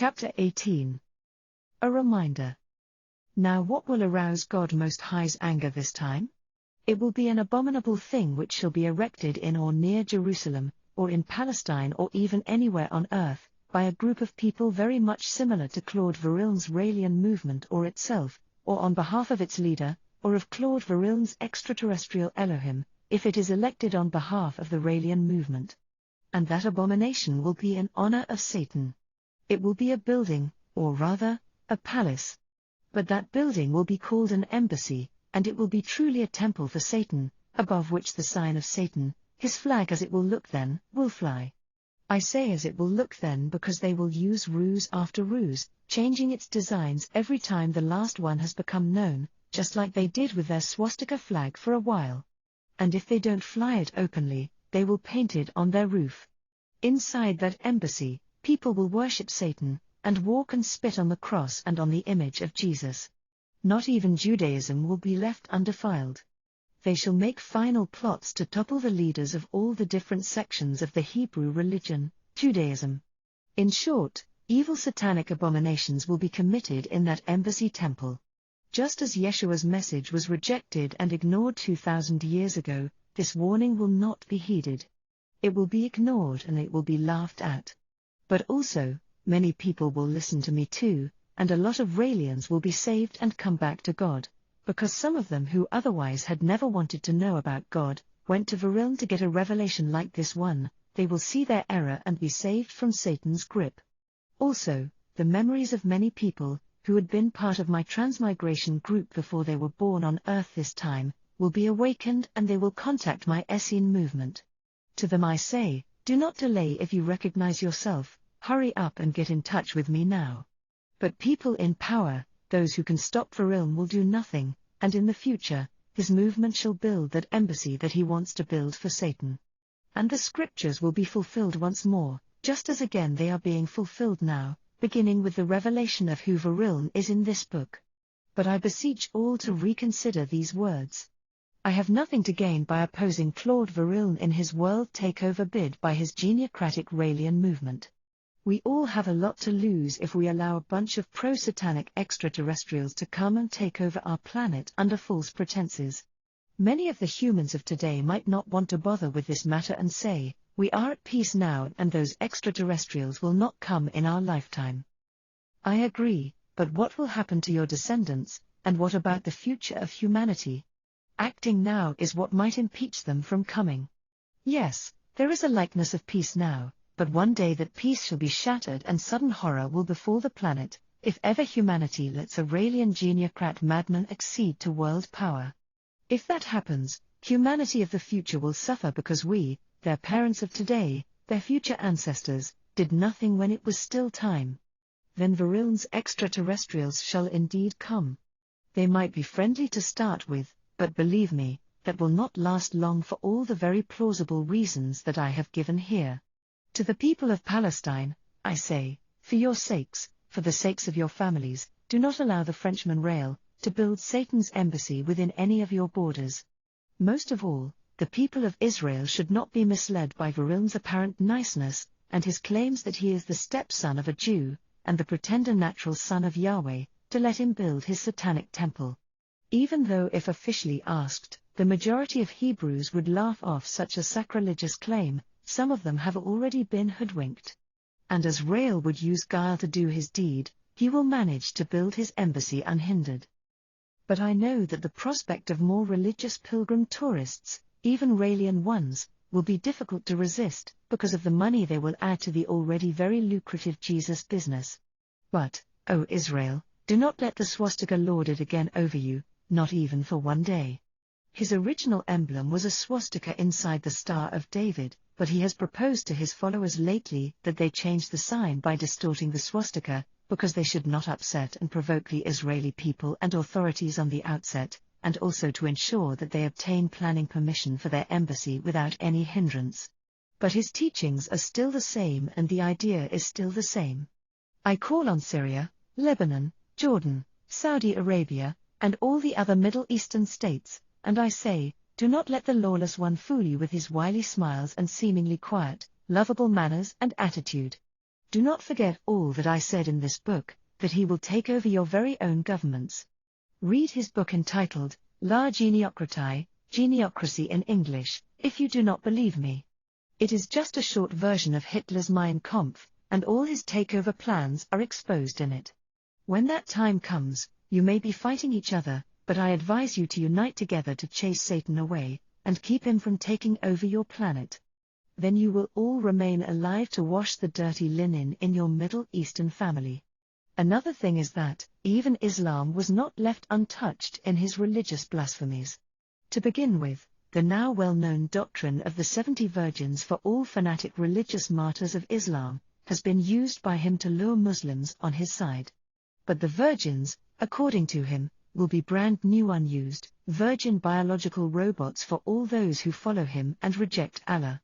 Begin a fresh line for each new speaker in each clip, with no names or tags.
Chapter 18. A reminder. Now what will arouse God Most High's anger this time? It will be an abominable thing which shall be erected in or near Jerusalem, or in Palestine, or even anywhere on earth, by a group of people very much similar to Claude Varil's Raelian movement or itself, or on behalf of its leader, or of Claude Varil's extraterrestrial Elohim, if it is elected on behalf of the Raelian movement. And that abomination will be in honor of Satan. It will be a building, or rather, a palace. But that building will be called an embassy, and it will be truly a temple for Satan, above which the sign of Satan, his flag as it will look then, will fly. I say as it will look then because they will use ruse after ruse, changing its designs every time the last one has become known, just like they did with their swastika flag for a while. And if they don't fly it openly, they will paint it on their roof. Inside that embassy, people will worship Satan, and walk and spit on the cross and on the image of Jesus. Not even Judaism will be left undefiled. They shall make final plots to topple the leaders of all the different sections of the Hebrew religion, Judaism. In short, evil satanic abominations will be committed in that embassy temple. Just as Yeshua's message was rejected and ignored 2,000 years ago, this warning will not be heeded. It will be ignored and it will be laughed at. But also, many people will listen to me too, and a lot of Raelians will be saved and come back to God, because some of them who otherwise had never wanted to know about God, went to Varil to get a revelation like this one. They will see their error and be saved from Satan's grip. Also, the memories of many people, who had been part of my transmigration group before they were born on earth this time, will be awakened and they will contact my Essene movement. To them I say, do not delay if you recognize yourself, hurry up and get in touch with me now. But people in power, those who can stop Varil will do nothing, and in the future, his movement shall build that embassy that he wants to build for Satan. And the scriptures will be fulfilled once more, just as again they are being fulfilled now, beginning with the revelation of who Varil is in this book. But I beseech all to reconsider these words. I have nothing to gain by opposing Claude Varil in his world takeover bid by his geniocratic Raelian movement. We all have a lot to lose if we allow a bunch of pro-satanic extraterrestrials to come and take over our planet under false pretenses. Many of the humans of today might not want to bother with this matter and say, we are at peace now and those extraterrestrials will not come in our lifetime. I agree, but what will happen to your descendants, and what about the future of humanity? Acting now is what might impeach them from coming. Yes, there is a likeness of peace now, but one day that peace shall be shattered and sudden horror will befall the planet, if ever humanity lets a Raelian geniocrat madman accede to world power. If that happens, humanity of the future will suffer because we, their parents of today, their future ancestors, did nothing when it was still time. Then Varil's extraterrestrials shall indeed come. They might be friendly to start with, but believe me, that will not last long for all the very plausible reasons that I have given here. To the people of Palestine, I say, for your sakes, for the sakes of your families, do not allow the Frenchman Rael to build Satan's embassy within any of your borders. Most of all, the people of Israel should not be misled by Varil's apparent niceness, and his claims that he is the stepson of a Jew, and the pretender natural son of Yahweh, to let him build his satanic temple. Even though if officially asked, the majority of Hebrews would laugh off such a sacrilegious claim, some of them have already been hoodwinked. And as Rael would use guile to do his deed, he will manage to build his embassy unhindered. But I know that the prospect of more religious pilgrim tourists, even Raelian ones, will be difficult to resist, because of the money they will add to the already very lucrative Jesus business. But, O Israel, do not let the swastika lord it again over you, not even for one day. His original emblem was a swastika inside the Star of David, but he has proposed to his followers lately that they change the sign by distorting the swastika, because they should not upset and provoke the Israeli people and authorities on the outset, and also to ensure that they obtain planning permission for their embassy without any hindrance. But his teachings are still the same and the idea is still the same. I call on Syria, Lebanon, Jordan, Saudi Arabia, and all the other Middle Eastern states, and I say, do not let the lawless one fool you with his wily smiles and seemingly quiet, lovable manners and attitude. Do not forget all that I said in this book, that he will take over your very own governments. Read his book entitled, La Geniocratie, Geniocracy in English, if you do not believe me. It is just a short version of Hitler's Mein Kampf, and all his takeover plans are exposed in it. When that time comes, you may be fighting each other, but I advise you to unite together to chase Satan away, and keep him from taking over your planet. Then you will all remain alive to wash the dirty linen in your Middle Eastern family. Another thing is that, even Islam was not left untouched in his religious blasphemies. To begin with, the now well-known doctrine of the 70 virgins for all fanatic religious martyrs of Islam has been used by him to lure Muslims on his side. But the virgins, according to him, will be brand new unused, virgin biological robots for all those who follow him and reject Allah.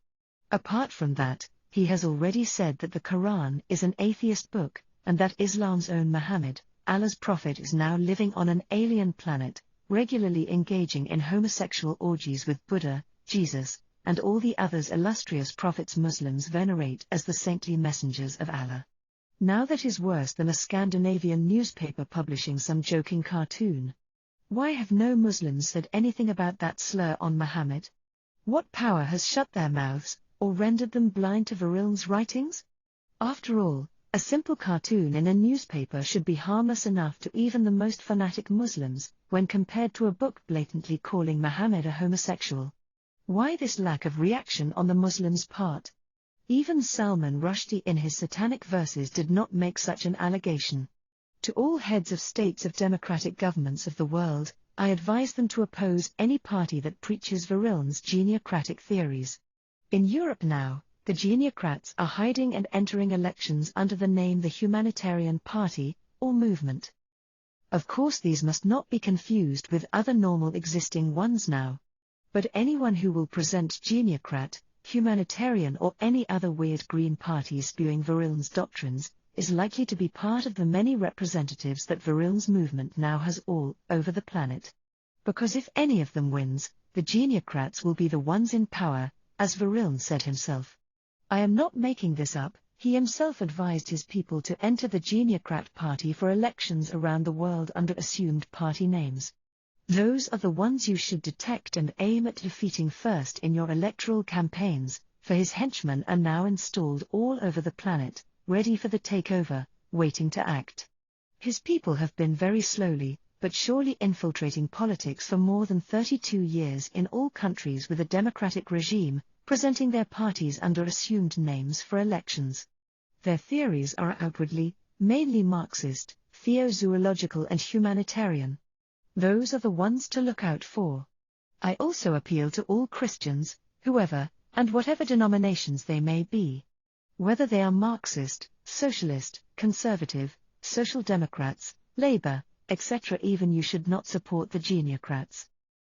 Apart from that, he has already said that the Quran is an atheist book, and that Islam's own Muhammad, Allah's prophet, is now living on an alien planet, regularly engaging in homosexual orgies with Buddha, Jesus, and all the others illustrious prophets Muslims venerate as the saintly messengers of Allah. Now that is worse than a Scandinavian newspaper publishing some joking cartoon. Why have no Muslims said anything about that slur on Muhammad? What power has shut their mouths, or rendered them blind to Viril's writings? After all, a simple cartoon in a newspaper should be harmless enough to even the most fanatic Muslims, when compared to a book blatantly calling Muhammad a homosexual. Why this lack of reaction on the Muslims' part? Even Salman Rushdie in his satanic verses did not make such an allegation. To all heads of states of democratic governments of the world, I advise them to oppose any party that preaches Viril's geniocratic theories. In Europe now, the geniocrats are hiding and entering elections under the name the Humanitarian Party, or movement. Of course these must not be confused with other normal existing ones now. But anyone who will present geniocrat, humanitarian or any other weird green party spewing Viril's doctrines, is likely to be part of the many representatives that Viril's movement now has all over the planet. Because if any of them wins, the geniocrats will be the ones in power, as Viril said himself. I am not making this up, he himself advised his people to enter the geniocrat party for elections around the world under assumed party names. Those are the ones you should detect and aim at defeating first in your electoral campaigns, for his henchmen are now installed all over the planet, ready for the takeover, waiting to act. His people have been very slowly, but surely infiltrating politics for more than 32 years in all countries with a democratic regime, presenting their parties under assumed names for elections. Their theories are outwardly, mainly Marxist, theo-zoological and humanitarian. Those are the ones to look out for. I also appeal to all Christians, whoever, and whatever denominations they may be. Whether they are Marxist, socialist, conservative, social democrats, Labour, etc., even you should not support the geniocrats.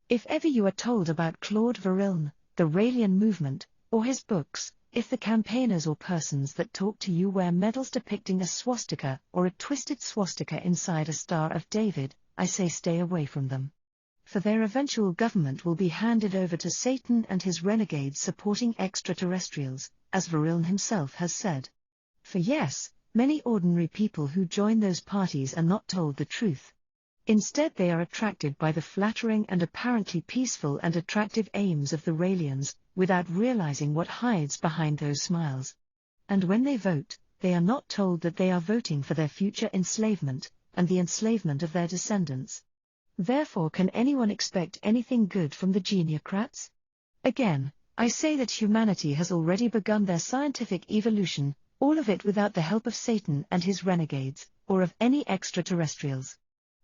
If ever you are told about Claude Virilne, the Raelian movement, or his books, if the campaigners or persons that talk to you wear medals depicting a swastika or a twisted swastika inside a Star of David, I say stay away from them. For their eventual government will be handed over to Satan and his renegades supporting extraterrestrials, as Virilne himself has said. For yes, many ordinary people who join those parties are not told the truth. Instead they are attracted by the flattering and apparently peaceful and attractive aims of the Raelians, without realizing what hides behind those smiles. And when they vote, they are not told that they are voting for their future enslavement, and the enslavement of their descendants. Therefore can anyone expect anything good from the geniocrats? Again, I say that humanity has already begun their scientific evolution, all of it without the help of Satan and his renegades, or of any extraterrestrials.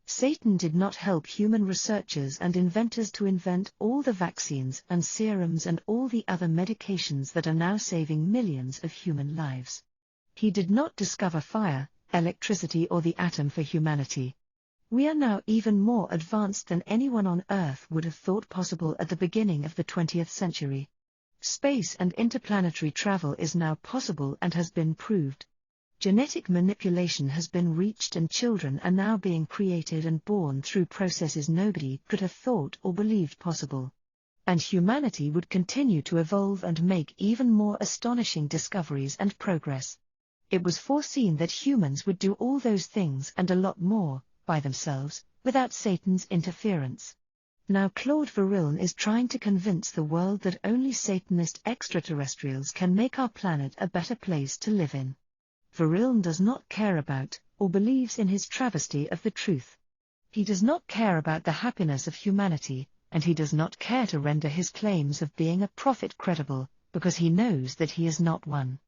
Satan did not help human researchers and inventors to invent all the vaccines and serums and all the other medications that are now saving millions of human lives. He did not discover fire, electricity or the atom for humanity. We are now even more advanced than anyone on Earth would have thought possible at the beginning of the 20th century. Space and interplanetary travel is now possible and has been proved. Genetic manipulation has been reached and children are now being created and born through processes nobody could have thought or believed possible. And humanity would continue to evolve and make even more astonishing discoveries and progress. It was foreseen that humans would do all those things and a lot more, by themselves, without Satan's interference. Now Claude Verrillen is trying to convince the world that only Satanist extraterrestrials can make our planet a better place to live in. Verrillen does not care about, or believes in his travesty of the truth. He does not care about the happiness of humanity, and he does not care to render his claims of being a prophet credible, because he knows that he is not one.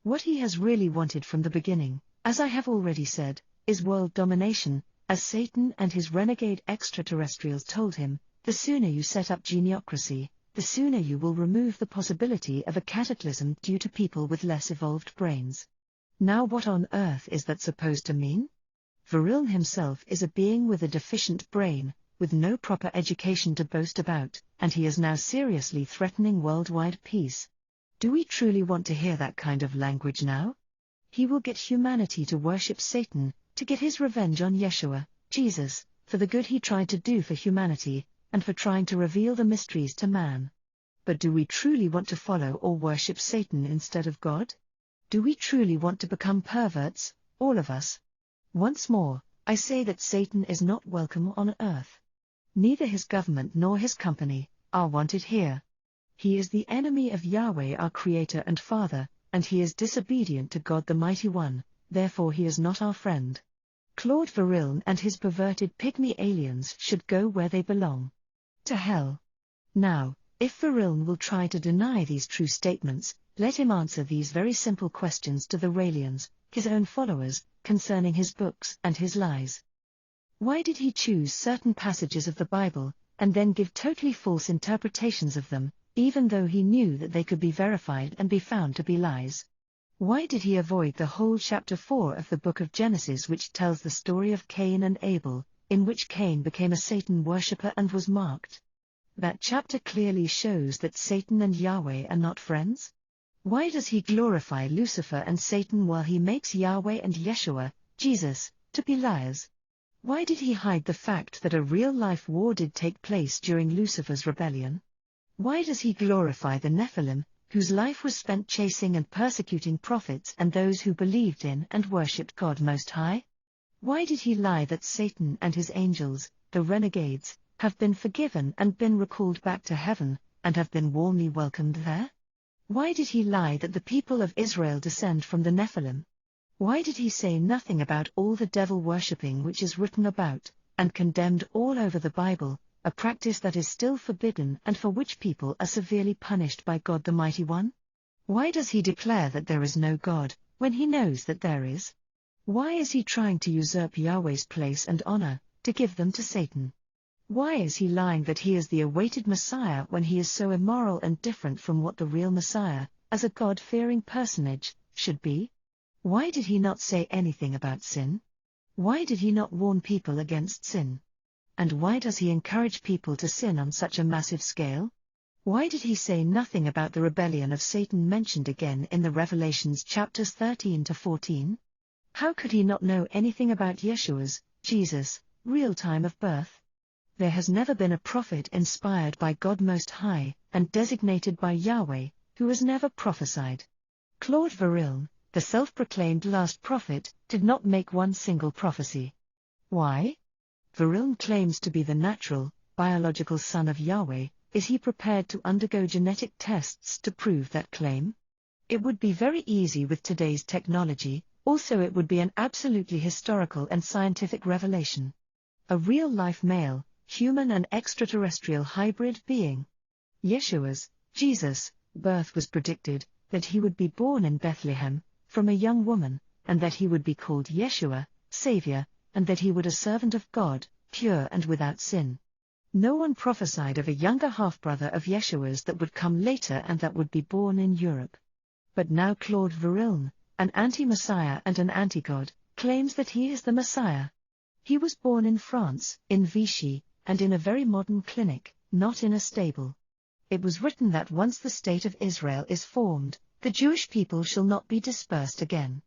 What he has really wanted from the beginning, as I have already said, is world domination, as Satan and his renegade extraterrestrials told him. The sooner you set up geniocracy, the sooner you will remove the possibility of a cataclysm due to people with less evolved brains. Now what on earth is that supposed to mean? Verrillen himself is a being with a deficient brain, with no proper education to boast about, and he is now seriously threatening worldwide peace. Do we truly want to hear that kind of language now? He will get humanity to worship Satan, to get his revenge on Yeshua, Jesus, for the good he tried to do for humanity, and for trying to reveal the mysteries to man. But do we truly want to follow or worship Satan instead of God? Do we truly want to become perverts, all of us? Once more, I say that Satan is not welcome on earth. Neither his government nor his company are wanted here. He is the enemy of Yahweh our Creator and Father, and he is disobedient to God the Mighty One, therefore he is not our friend. Claude Verrillen and his perverted pygmy aliens should go where they belong. To hell. Now, if Verrillen will try to deny these true statements, let him answer these very simple questions to the Raelians, his own followers, concerning his books and his lies. Why did he choose certain passages of the Bible, and then give totally false interpretations of them, even though he knew that they could be verified and be found to be lies? Why did he avoid the whole chapter 4 of the book of Genesis, which tells the story of Cain and Abel, in which Cain became a Satan worshipper and was marked? That chapter clearly shows that Satan and Yahweh are not friends. Why does he glorify Lucifer and Satan while he makes Yahweh and Yeshua, Jesus, to be liars? Why did he hide the fact that a real-life war did take place during Lucifer's rebellion? Why does he glorify the Nephilim, whose life was spent chasing and persecuting prophets and those who believed in and worshipped God Most High? Why did he lie that Satan and his angels, the renegades, have been forgiven and been recalled back to heaven, and have been warmly welcomed there? Why did he lie that the people of Israel descend from the Nephilim? Why did he say nothing about all the devil worshipping which is written about, and condemned all over the Bible, a practice that is still forbidden and for which people are severely punished by God the Mighty One? Why does he declare that there is no God, when he knows that there is? Why is he trying to usurp Yahweh's place and honor, to give them to Satan? Why is he lying that he is the awaited Messiah when he is so immoral and different from what the real Messiah, as a God-fearing personage, should be? Why did he not say anything about sin? Why did he not warn people against sin? And why does he encourage people to sin on such a massive scale? Why did he say nothing about the rebellion of Satan mentioned again in the Revelations chapters 13 to 14? How could he not know anything about Yeshua's, Jesus, real time of birth? There has never been a prophet inspired by God Most High, and designated by Yahweh, who has never prophesied. Claude Verrillen, the self-proclaimed last prophet, did not make one single prophecy. Why? Verrillen claims to be the natural, biological son of Yahweh. Is he prepared to undergo genetic tests to prove that claim? It would be very easy with today's technology, also it would be an absolutely historical and scientific revelation. A real-life male, human and extraterrestrial hybrid being. Yeshua's, Jesus, birth was predicted, that he would be born in Bethlehem, from a young woman, and that he would be called Yeshua, Savior, and that he would be a servant of God, pure and without sin. No one prophesied of a younger half-brother of Yeshua's that would come later and that would be born in Europe. But now Claude Verrillen, an anti-Messiah and an anti-God, claims that he is the Messiah. He was born in France, in Vichy, and in a very modern clinic, not in a stable. It was written that once the state of Israel is formed, the Jewish people shall not be dispersed again.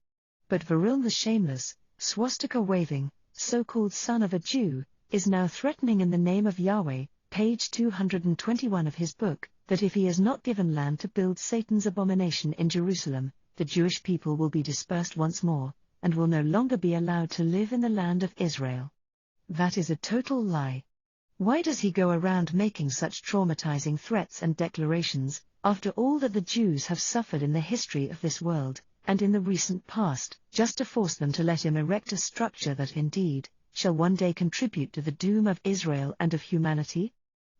But Verrillen the shameless, swastika-waving, so-called son of a Jew, is now threatening in the name of Yahweh, page 221 of his book, that if he is not given land to build Satan's abomination in Jerusalem, the Jewish people will be dispersed once more, and will no longer be allowed to live in the land of Israel. That is a total lie. Why does he go around making such traumatizing threats and declarations, after all that the Jews have suffered in the history of this world, and in the recent past, just to force them to let him erect a structure that indeed shall one day contribute to the doom of Israel and of humanity?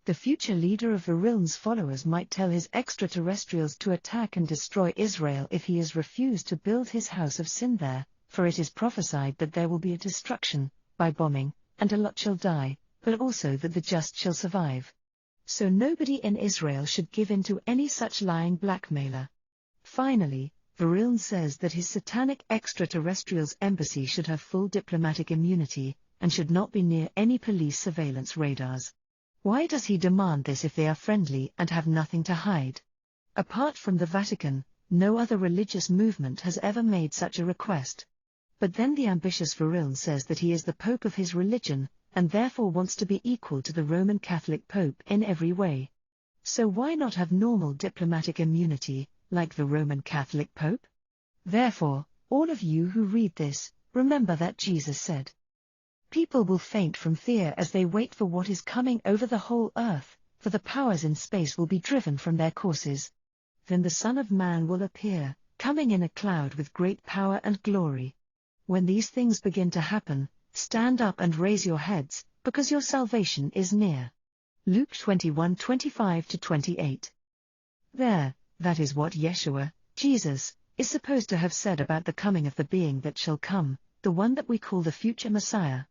The future leader of Viril's followers might tell his extraterrestrials to attack and destroy Israel if he is refused to build his house of sin there, for it is prophesied that there will be a destruction, by bombing, and a lot shall die, but also that the just shall survive. So nobody in Israel should give in to any such lying blackmailer. Finally, Viril says that his satanic extraterrestrials' embassy should have full diplomatic immunity, and should not be near any police surveillance radars. Why does he demand this if they are friendly and have nothing to hide? Apart from the Vatican, no other religious movement has ever made such a request. But then the ambitious Viril says that he is the Pope of his religion, and therefore wants to be equal to the Roman Catholic Pope in every way. So why not have normal diplomatic immunity, like the Roman Catholic Pope? Therefore, all of you who read this, remember that Jesus said, "People will faint from fear as they wait for what is coming over the whole earth, for the powers in space will be driven from their courses. Then the Son of Man will appear, coming in a cloud with great power and glory. When these things begin to happen, stand up and raise your heads, because your salvation is near." Luke 21:25-28. That is what Yeshua, Jesus, is supposed to have said about the coming of the being that shall come, the one that we call the future Messiah.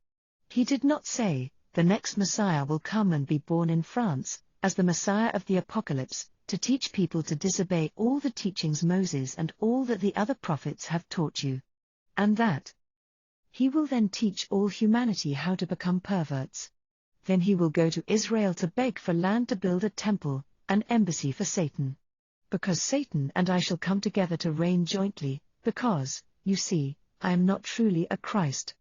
He did not say, the next Messiah will come and be born in France, as the Messiah of the Apocalypse, to teach people to disobey all the teachings Moses and all that the other prophets have taught you. And that he will then teach all humanity how to become perverts. Then he will go to Israel to beg for land to build a temple, an embassy for Satan. Because Satan and I shall come together to reign jointly, because, you see, I am not truly a Christ.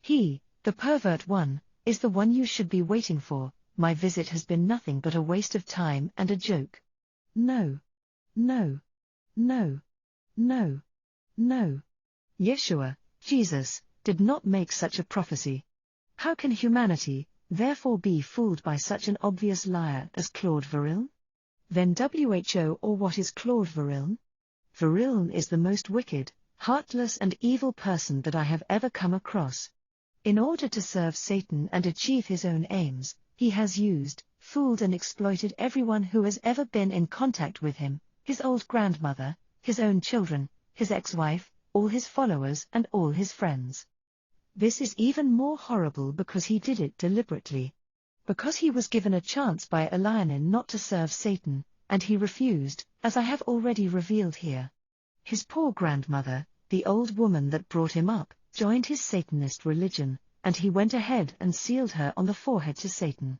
He, the pervert one, is the one you should be waiting for. My visit has been nothing but a waste of time and a joke. No. No. No. No. No. Yeshua, Jesus, did not make such a prophecy. How can humanity, therefore, be fooled by such an obvious liar as Claude Viril? Then WHO, or what is Claude Viril? Viril is the most wicked, heartless and evil person that I have ever come across. In order to serve Satan and achieve his own aims, he has used, fooled and exploited everyone who has ever been in contact with him, his old grandmother, his own children, his ex-wife, all his followers and all his friends. This is even more horrible because he did it deliberately. Because he was given a chance by Elianin not to serve Satan, and he refused, as I have already revealed here. His poor grandmother, the old woman that brought him up, joined his Satanist religion, and he went ahead and sealed her on the forehead to Satan.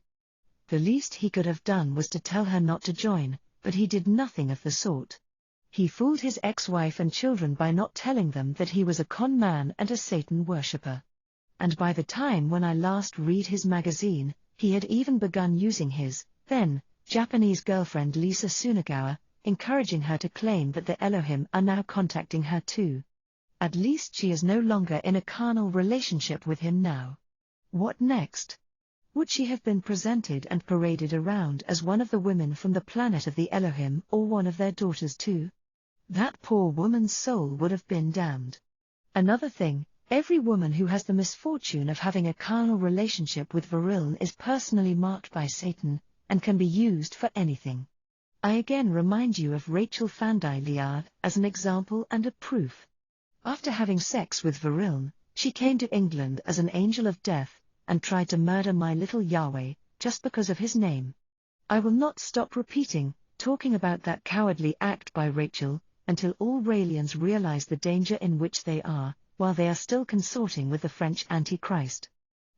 The least he could have done was to tell her not to join, but he did nothing of the sort. He fooled his ex-wife and children by not telling them that he was a con man and a Satan worshipper. And by the time when I last read his magazine, he had even begun using his, then, Japanese girlfriend Lisa Sunagawa, encouraging her to claim that the Elohim are now contacting her too. At least she is no longer in a carnal relationship with him now. What next? Would she have been presented and paraded around as one of the women from the planet of the Elohim or one of their daughters too? That poor woman's soul would have been damned. Another thing, every woman who has the misfortune of having a carnal relationship with Viril is personally marked by Satan, and can be used for anything. I again remind you of Rachel Fandai Liard as an example and a proof. After having sex with Viril, she came to England as an angel of death, and tried to murder my little Yahweh, just because of his name. I will not stop talking about that cowardly act by Rachel, until all Raelians realize the danger in which they are, while they are still consorting with the French Antichrist.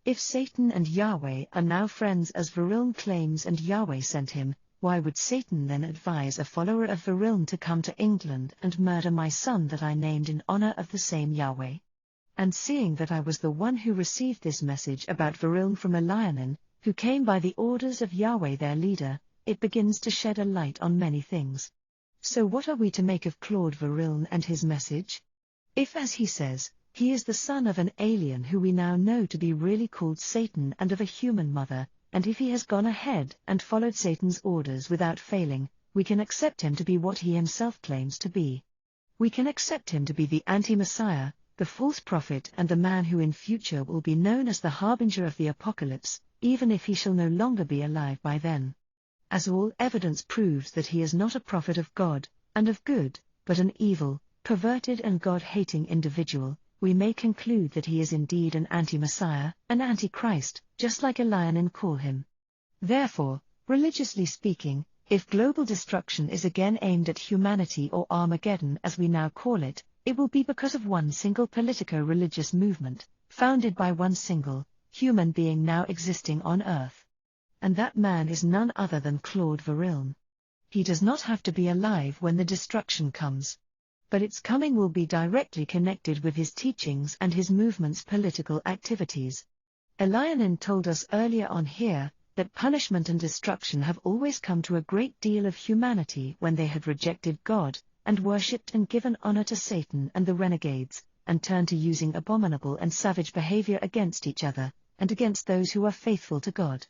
If Satan and Yahweh are now friends as Viril claims and Yahweh sent him, why would Satan then advise a follower of Viril to come to England and murder my son that I named in honor of the same Yahweh? And seeing that I was the one who received this message about Viril from Elianin, who came by the orders of Yahweh their leader, it begins to shed a light on many things. So what are we to make of Claude Varilne and his message? If, as he says, he is the son of an alien who we now know to be really called Satan and of a human mother, and if he has gone ahead and followed Satan's orders without failing, we can accept him to be what he himself claims to be. We can accept him to be the anti-Messiah, the false prophet and the man who in future will be known as the harbinger of the apocalypse, even if he shall no longer be alive by then. As all evidence proves that he is not a prophet of God, and of good, but an evil, perverted and God-hating individual, we may conclude that he is indeed an anti-Messiah, an antichrist, just like Elianin call him. Therefore, religiously speaking, if global destruction is again aimed at humanity or Armageddon as we now call it, it will be because of one single politico-religious movement, founded by one single, human being now existing on Earth. And that man is none other than Claude Varilne. He does not have to be alive when the destruction comes. But its coming will be directly connected with his teachings and his movement's political activities. Elianin told us earlier on here that punishment and destruction have always come to a great deal of humanity when they had rejected God, and worshipped and given honor to Satan and the renegades, and turned to using abominable and savage behavior against each other, and against those who are faithful to God.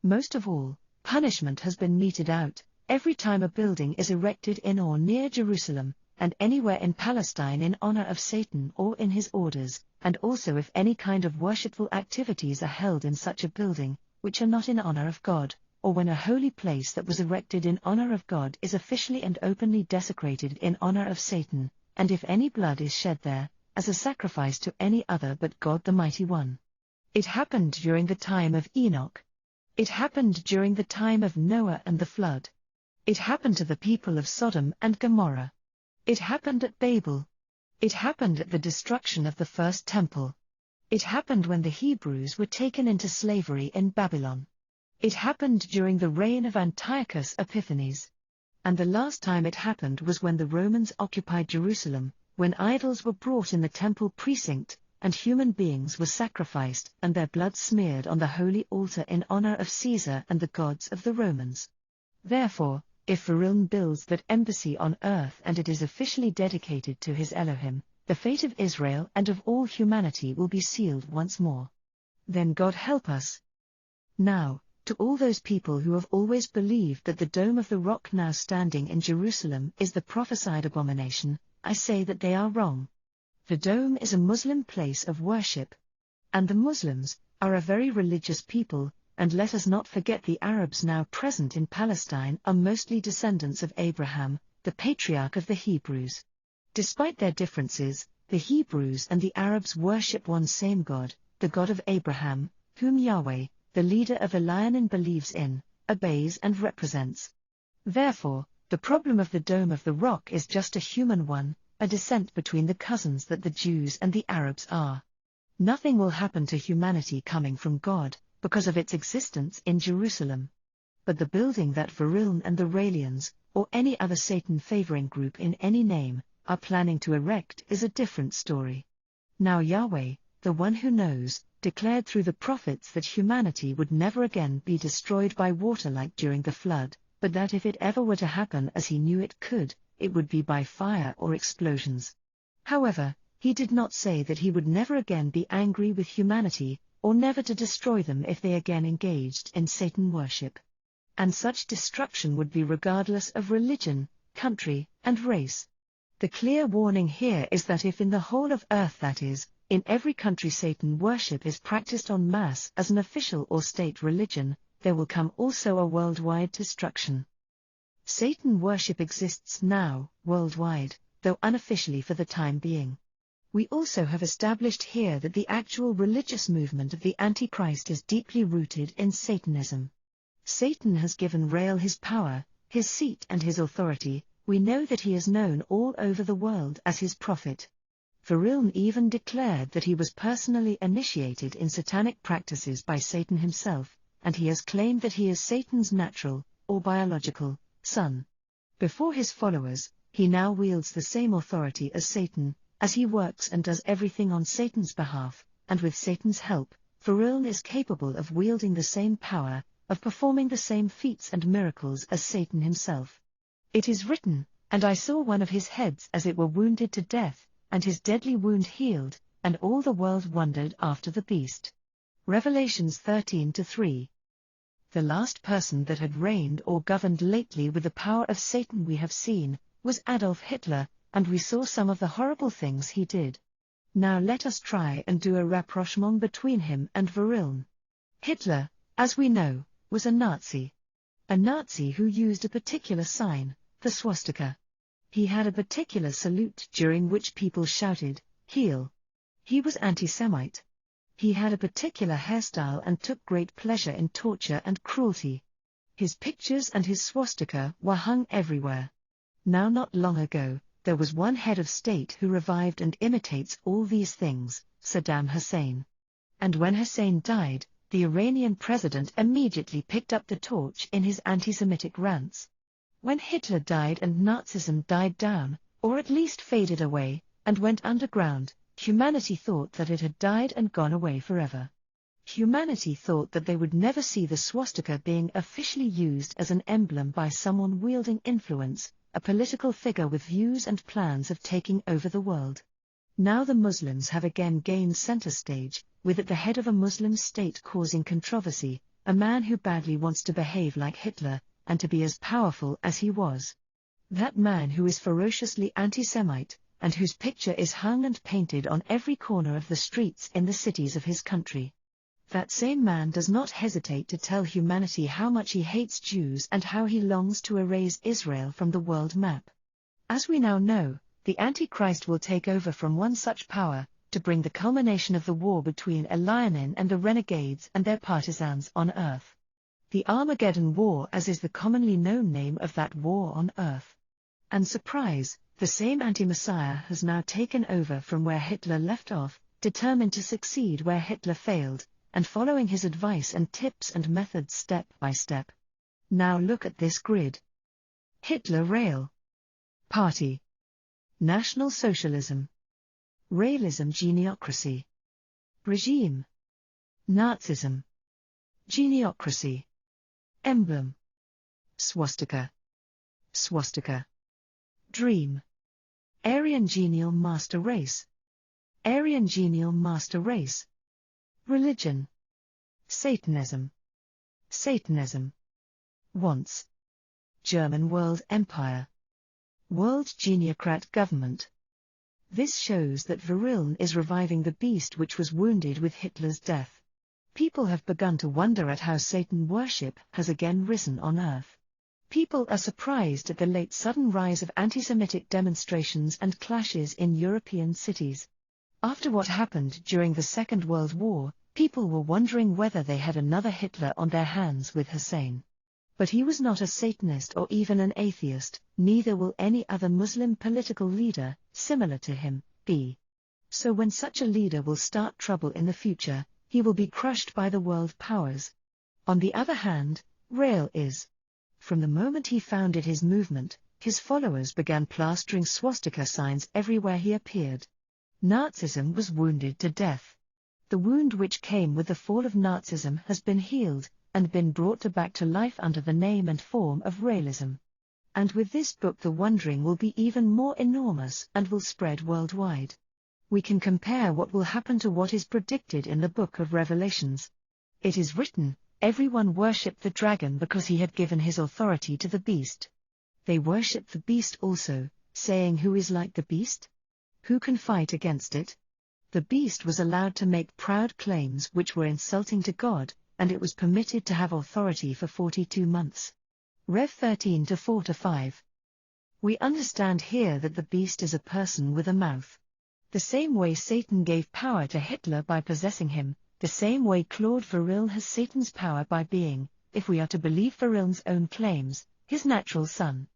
Most of all, punishment has been meted out, every time a building is erected in or near Jerusalem, and anywhere in Palestine in honor of Satan or in his orders, and also if any kind of worshipful activities are held in such a building, which are not in honor of God, or when a holy place that was erected in honor of God is officially and openly desecrated in honor of Satan, and if any blood is shed there, as a sacrifice to any other but God the Mighty One. It happened during the time of Enoch. It happened during the time of Noah and the flood. It happened to the people of Sodom and Gomorrah. It happened at Babel. It happened at the destruction of the first temple. It happened when the Hebrews were taken into slavery in Babylon. It happened during the reign of Antiochus Epiphanes. And the last time it happened was when the Romans occupied Jerusalem, when idols were brought in the temple precinct, and human beings were sacrificed and their blood smeared on the holy altar in honor of Caesar and the gods of the Romans. Therefore, if Varilne builds that embassy on earth and it is officially dedicated to his Elohim, the fate of Israel and of all humanity will be sealed once more. Then God help us. Now, to all those people who have always believed that the Dome of the Rock now standing in Jerusalem is the prophesied abomination, I say that they are wrong. The Dome is a Muslim place of worship. And the Muslims are a very religious people, and let us not forget the Arabs now present in Palestine are mostly descendants of Abraham, the patriarch of the Hebrews. Despite their differences, the Hebrews and the Arabs worship one same God, the God of Abraham, whom Yahweh, the leader of Elianin believes in, obeys and represents. Therefore, the problem of the Dome of the Rock is just a human one, a descent between the cousins that the Jews and the Arabs are. Nothing will happen to humanity coming from God, because of its existence in Jerusalem. But the building that Varilne and the Raelians, or any other Satan-favoring group in any name, are planning to erect is a different story. Now Yahweh, the one who knows, declared through the prophets that humanity would never again be destroyed by water like during the flood, but that if it ever were to happen as he knew it could, it would be by fire or explosions. However, he did not say that he would never again be angry with humanity, or never to destroy them if they again engaged in Satan worship. And such destruction would be regardless of religion, country, and race. The clear warning here is that if in the whole of earth, that is, in every country, Satan worship is practiced en masse as an official or state religion, there will come also a worldwide destruction. Satan worship exists now, worldwide, though unofficially for the time being. We also have established here that the actual religious movement of the Antichrist is deeply rooted in Satanism. Satan has given Rael his power, his seat and his authority. We know that he is known all over the world as his prophet. Varilne even declared that he was personally initiated in satanic practices by Satan himself, and he has claimed that he is Satan's natural, or biological, son. Before his followers, he now wields the same authority as Satan, as he works and does everything on Satan's behalf, and with Satan's help, Varilne is capable of wielding the same power, of performing the same feats and miracles as Satan himself. It is written, And I saw one of his heads as it were wounded to death, and his deadly wound healed, and all the world wondered after the beast. Revelations 13:3. The last person that had reigned or governed lately with the power of Satan we have seen, was Adolf Hitler, and we saw some of the horrible things he did. Now let us try and do a rapprochement between him and Wilhelm. Hitler, as we know, was a Nazi. A Nazi who used a particular sign, the swastika. He had a particular salute during which people shouted, "Heil." He was anti-Semite. He had a particular hairstyle and took great pleasure in torture and cruelty. His pictures and his swastika were hung everywhere. Now not long ago, there was one head of state who revived and imitates all these things, Saddam Hussein. And when Hussein died, the Iranian president immediately picked up the torch in his anti-Semitic rants. When Hitler died and Nazism died down, or at least faded away, and went underground, humanity thought that it had died and gone away forever. Humanity thought that they would never see the swastika being officially used as an emblem by someone wielding influence, a political figure with views and plans of taking over the world. Now the Muslims have again gained center stage, with at the head of a Muslim state causing controversy, a man who badly wants to behave like Hitler, and to be as powerful as he was. That man who is ferociously anti-Semite, and whose picture is hung and painted on every corner of the streets in the cities of his country. That same man does not hesitate to tell humanity how much he hates Jews and how he longs to erase Israel from the world map. As we now know, the Antichrist will take over from one such power, to bring the culmination of the war between Elianin and the renegades and their partisans on earth. The Armageddon War, as is the commonly known name of that war on earth. And surprise, the same anti-Messiah has now taken over from where Hitler left off, determined to succeed where Hitler failed, and following his advice and tips and methods step by step. Now look at this grid. Hitler Rail. Party. National Socialism. Realism Geneocracy. Regime. Nazism. Geneocracy. Emblem. Swastika. Swastika. Dream. Aryan Genial Master Race. Aryan Genial Master Race. Religion. Satanism. Satanism. Wants. German World Empire. World Geniocrat Government. This shows that Wilhelm is reviving the beast which was wounded with Hitler's death. People have begun to wonder at how Satan worship has again risen on earth. People are surprised at the late sudden rise of anti-Semitic demonstrations and clashes in European cities. After what happened during the Second World War, people were wondering whether they had another Hitler on their hands with Hussein. But he was not a Satanist or even an atheist, neither will any other Muslim political leader, similar to him, be. So when such a leader will start trouble in the future, he will be crushed by the world powers. On the other hand, Rael is. From the moment he founded his movement, his followers began plastering swastika signs everywhere he appeared. Nazism was wounded to death. The wound which came with the fall of Nazism has been healed, and been brought back to life under the name and form of realism. And with this book the wondering will be even more enormous and will spread worldwide. We can compare what will happen to what is predicted in the book of Revelations. It is written, everyone worshipped the dragon because he had given his authority to the beast. They worshipped the beast also, saying, who is like the beast? Who can fight against it? The beast was allowed to make proud claims which were insulting to God, and it was permitted to have authority for 42 months. Rev 13:4-5. We understand here that the beast is a person with a mouth. The same way Satan gave power to Hitler by possessing him, the same way Claude Wilhelm has Satan's power by being, if we are to believe Wilhelm's own claims, his natural son.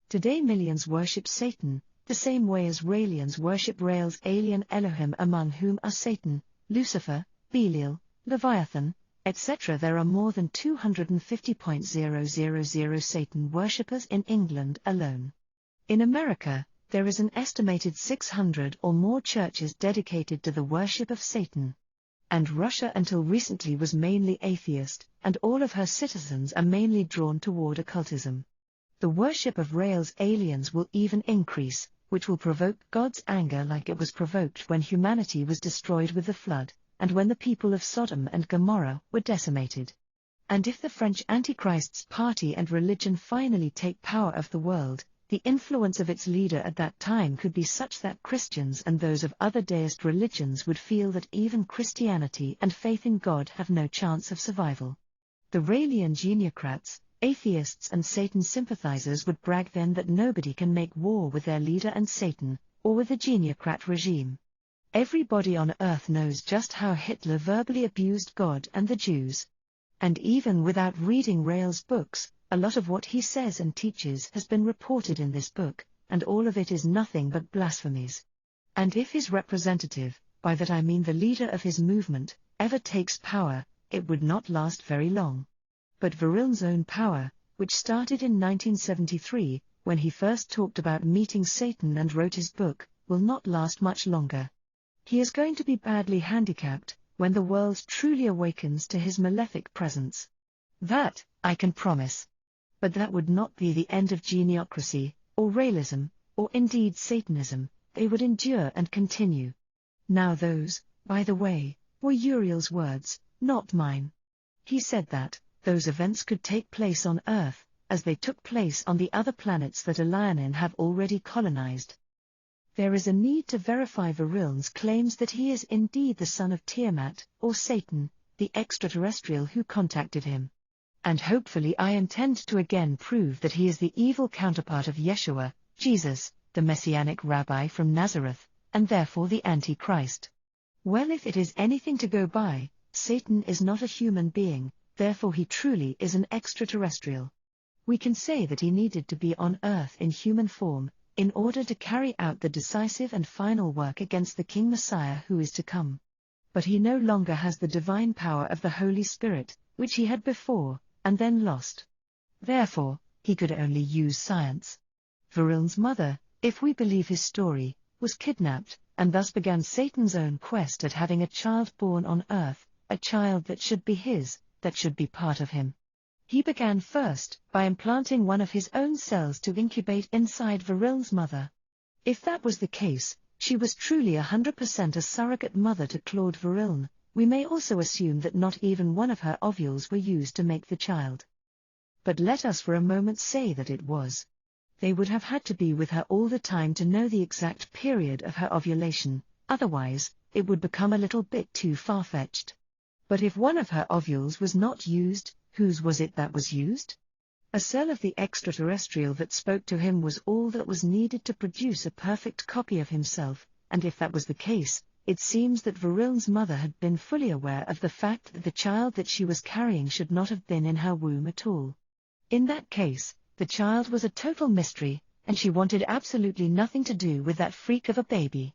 Today millions worship Satan, the same way as Raelians worship Rael's alien Elohim, among whom are Satan, Lucifer, Belial, Leviathan, etc. There are more than 250,000 Satan worshippers in England alone. In America, there is an estimated 600 or more churches dedicated to the worship of Satan. And Russia until recently was mainly atheist, and all of her citizens are mainly drawn toward occultism. The worship of Rael's aliens will even increase, which will provoke God's anger like it was provoked when humanity was destroyed with the flood, and when the people of Sodom and Gomorrah were decimated. And if the French Antichrist's party and religion finally take power of the world, the influence of its leader at that time could be such that Christians and those of other deist religions would feel that even Christianity and faith in God have no chance of survival. The Raelian geniocrats, atheists and Satan sympathizers would brag then that nobody can make war with their leader and Satan, or with the geniocrat regime. Everybody on earth knows just how Hitler verbally abused God and the Jews. And even without reading Rael's books, a lot of what he says and teaches has been reported in this book, and all of it is nothing but blasphemies. And if his representative, by that I mean the leader of his movement, ever takes power, it would not last very long. But Veril's own power, which started in 1973, when he first talked about meeting Satan and wrote his book, will not last much longer. He is going to be badly handicapped when the world truly awakens to his malefic presence. That, I can promise. But that would not be the end of geniocracy, or Raelism, or indeed Satanism. They would endure and continue. Now those, by the way, were Uriel's words, not mine. He said that those events could take place on Earth, as they took place on the other planets that Elionin have already colonized. There is a need to verify Veril's claims that he is indeed the son of Tiamat, or Satan, the extraterrestrial who contacted him. And hopefully I intend to again prove that he is the evil counterpart of Yeshua, Jesus, the Messianic rabbi from Nazareth, and therefore the Antichrist. Well, if it is anything to go by, Satan is not a human being, therefore he truly is an extraterrestrial. We can say that he needed to be on Earth in human form, in order to carry out the decisive and final work against the King Messiah who is to come. But he no longer has the divine power of the Holy Spirit, which he had before, and then lost. Therefore, he could only use science. Veril's mother, if we believe his story, was kidnapped, and thus began Satan's own quest at having a child born on Earth, a child that should be his, that should be part of him. He began first by implanting one of his own cells to incubate inside Veril's mother. If that was the case, she was truly 100% a surrogate mother to Claude Veril. We may also assume that not even one of her ovules were used to make the child. But let us for a moment say that it was. They would have had to be with her all the time to know the exact period of her ovulation, otherwise, it would become a little bit too far-fetched. But if one of her ovules was not used, whose was it that was used? A cell of the extraterrestrial that spoke to him was all that was needed to produce a perfect copy of himself, and if that was the case, it seems that Veril's mother had been fully aware of the fact that the child that she was carrying should not have been in her womb at all. In that case, the child was a total mystery, and she wanted absolutely nothing to do with that freak of a baby.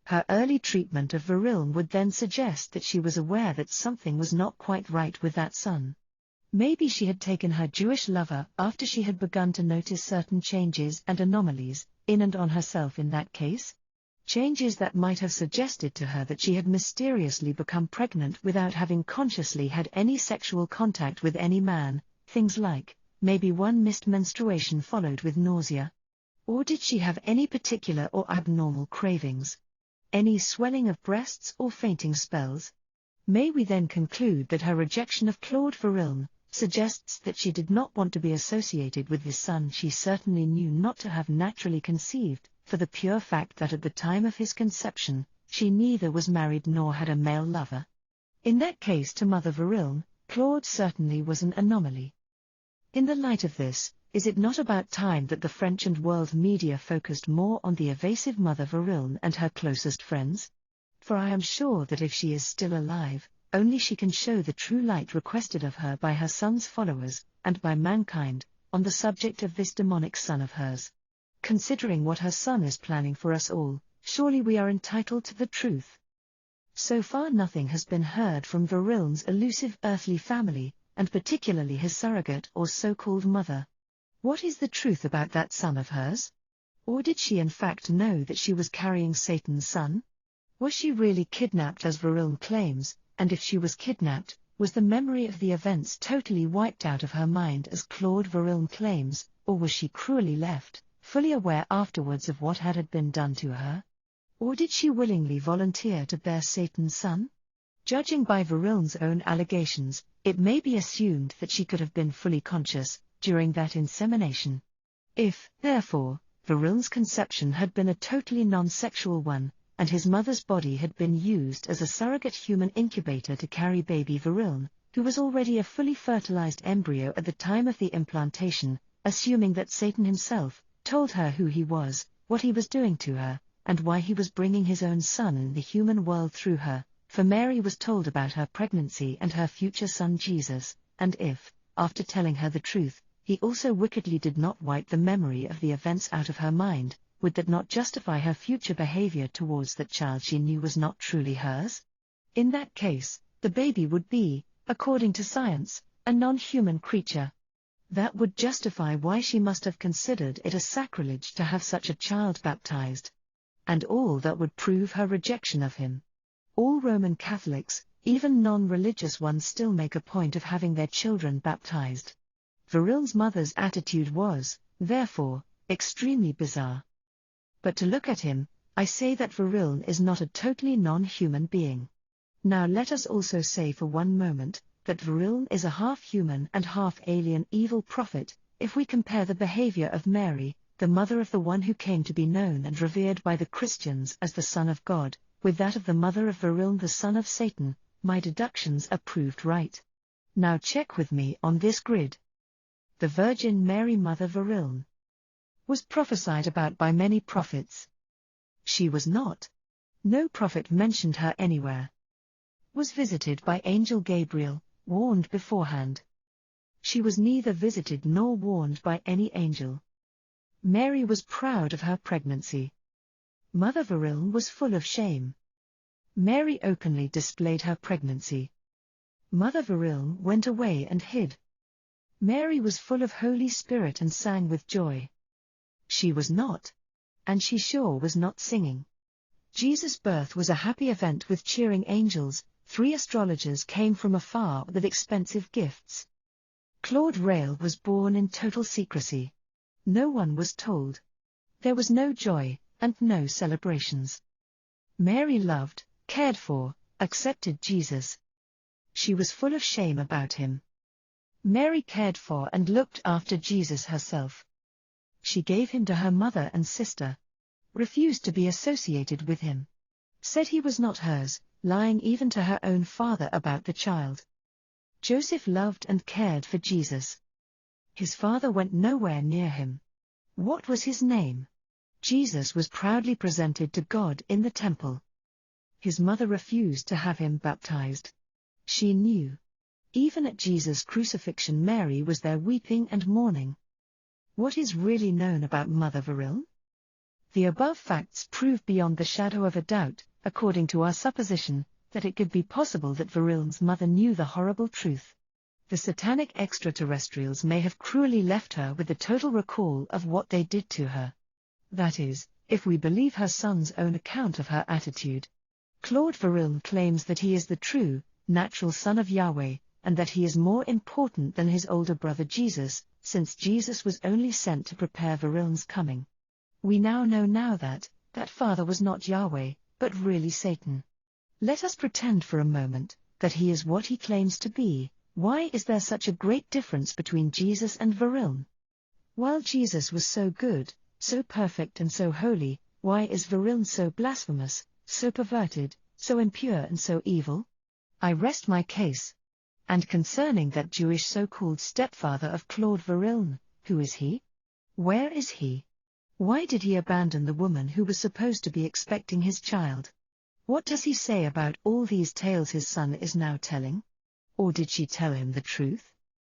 Her early treatment of Veril would then suggest that she was aware that something was not quite right with that son. Maybe she had taken her Jewish lover after she had begun to notice certain changes and anomalies, in and on herself in that case? Changes that might have suggested to her that she had mysteriously become pregnant without having consciously had any sexual contact with any man, things like, maybe one missed menstruation followed with nausea. Or did she have any particular or abnormal cravings? Any swelling of breasts or fainting spells? May we then conclude that her rejection of Claude Veril suggests that she did not want to be associated with this son she certainly knew not to have naturally conceived, for the pure fact that at the time of his conception, she neither was married nor had a male lover? In that case, to Mother Veril, Claude certainly was an anomaly. In the light of this, is it not about time that the French and world media focused more on the evasive Mother Veril and her closest friends? For I am sure that if she is still alive, only she can show the true light requested of her by her son's followers, and by mankind, on the subject of this demonic son of hers. Considering what her son is planning for us all, surely we are entitled to the truth. So far nothing has been heard from Veril's elusive earthly family, and particularly his surrogate or so-called mother. What is the truth about that son of hers? Or did she in fact know that she was carrying Satan's son? Was she really kidnapped as Veril claims, and if she was kidnapped, Was the memory of the events totally wiped out of her mind as Claude Verrillen claims, or was she cruelly left, fully aware afterwards of what had been done to her? Or did she willingly volunteer to bear Satan's son? Judging by Verrillen's own allegations, it may be assumed that she could have been fully conscious during that insemination. If, therefore, Verrillen's conception had been a totally non-sexual one, and his mother's body had been used as a surrogate human incubator to carry baby Verrillen, who was already a fully fertilized embryo at the time of the implantation, assuming that Satan himself told her who he was, what he was doing to her, and why he was bringing his own son in the human world through her, for Mary was told about her pregnancy and her future son Jesus, and if, after telling her the truth, he also wickedly did not wipe the memory of the events out of her mind, would that not justify her future behavior towards that child she knew was not truly hers? In that case, the baby would be, according to science, a non-human creature. That would justify why she must have considered it a sacrilege to have such a child baptized. And all that would prove her rejection of him. All Roman Catholics, even non-religious ones, still make a point of having their children baptized. Verrillen's mother's attitude was, therefore, extremely bizarre. But to look at him, I say that Verrillen is not a totally non-human being. Now let us also say for one moment, that Verrillen is a half-human and half-alien evil prophet, if we compare the behavior of Mary, the mother of the one who came to be known and revered by the Christians as the Son of God, with that of the mother of Verrillen, the son of Satan. My deductions are proved right. Now check with me on this grid. The Virgin Mary, Mother Verrillen, was prophesied about by many prophets. She was not. No prophet mentioned her anywhere. Was visited by Angel Gabriel, warned beforehand. She was neither visited nor warned by any angel. Mary was proud of her pregnancy. Mother Verrillen was full of shame. Mary openly displayed her pregnancy. Mother Verrillen went away and hid. Mary was full of Holy Spirit and sang with joy. She was not. And she sure was not singing. Jesus' birth was a happy event with cheering angels. 3 astrologers came from afar with expensive gifts. Claude Verrillen was born in total secrecy. No one was told. There was no joy, and no celebrations. Mary loved, cared for, accepted Jesus. She was full of shame about him. Mary cared for and looked after Jesus herself. She gave him to her mother and sister. Refused to be associated with him. Said he was not hers, lying even to her own father about the child. Joseph loved and cared for Jesus. His father went nowhere near him. What was his name? Jesus was proudly presented to God in the temple. His mother refused to have him baptized. She knew. Even at Jesus' crucifixion, Mary was there weeping and mourning. What is really known about Mother Verrillen? The above facts prove beyond the shadow of a doubt, according to our supposition, that it could be possible that Verrillen's mother knew the horrible truth. The satanic extraterrestrials may have cruelly left her with the total recall of what they did to her. That is, if we believe her son's own account of her attitude. Claude Verrillen claims that he is the true, natural son of Yahweh, and that he is more important than his older brother Jesus, since Jesus was only sent to prepare Verrillen's coming. We now know that father was not Yahweh, but really Satan. Let us pretend for a moment that he is what he claims to be. Why is there such a great difference between Jesus and Verrillen? While Jesus was so good, so perfect and so holy, why is Verrillen so blasphemous, so perverted, so impure and so evil? I rest my case. And concerning that Jewish so-called stepfather of Claude Verrillen, who is he? Where is he? Why did he abandon the woman who was supposed to be expecting his child? What does he say about all these tales his son is now telling? Or did she tell him the truth?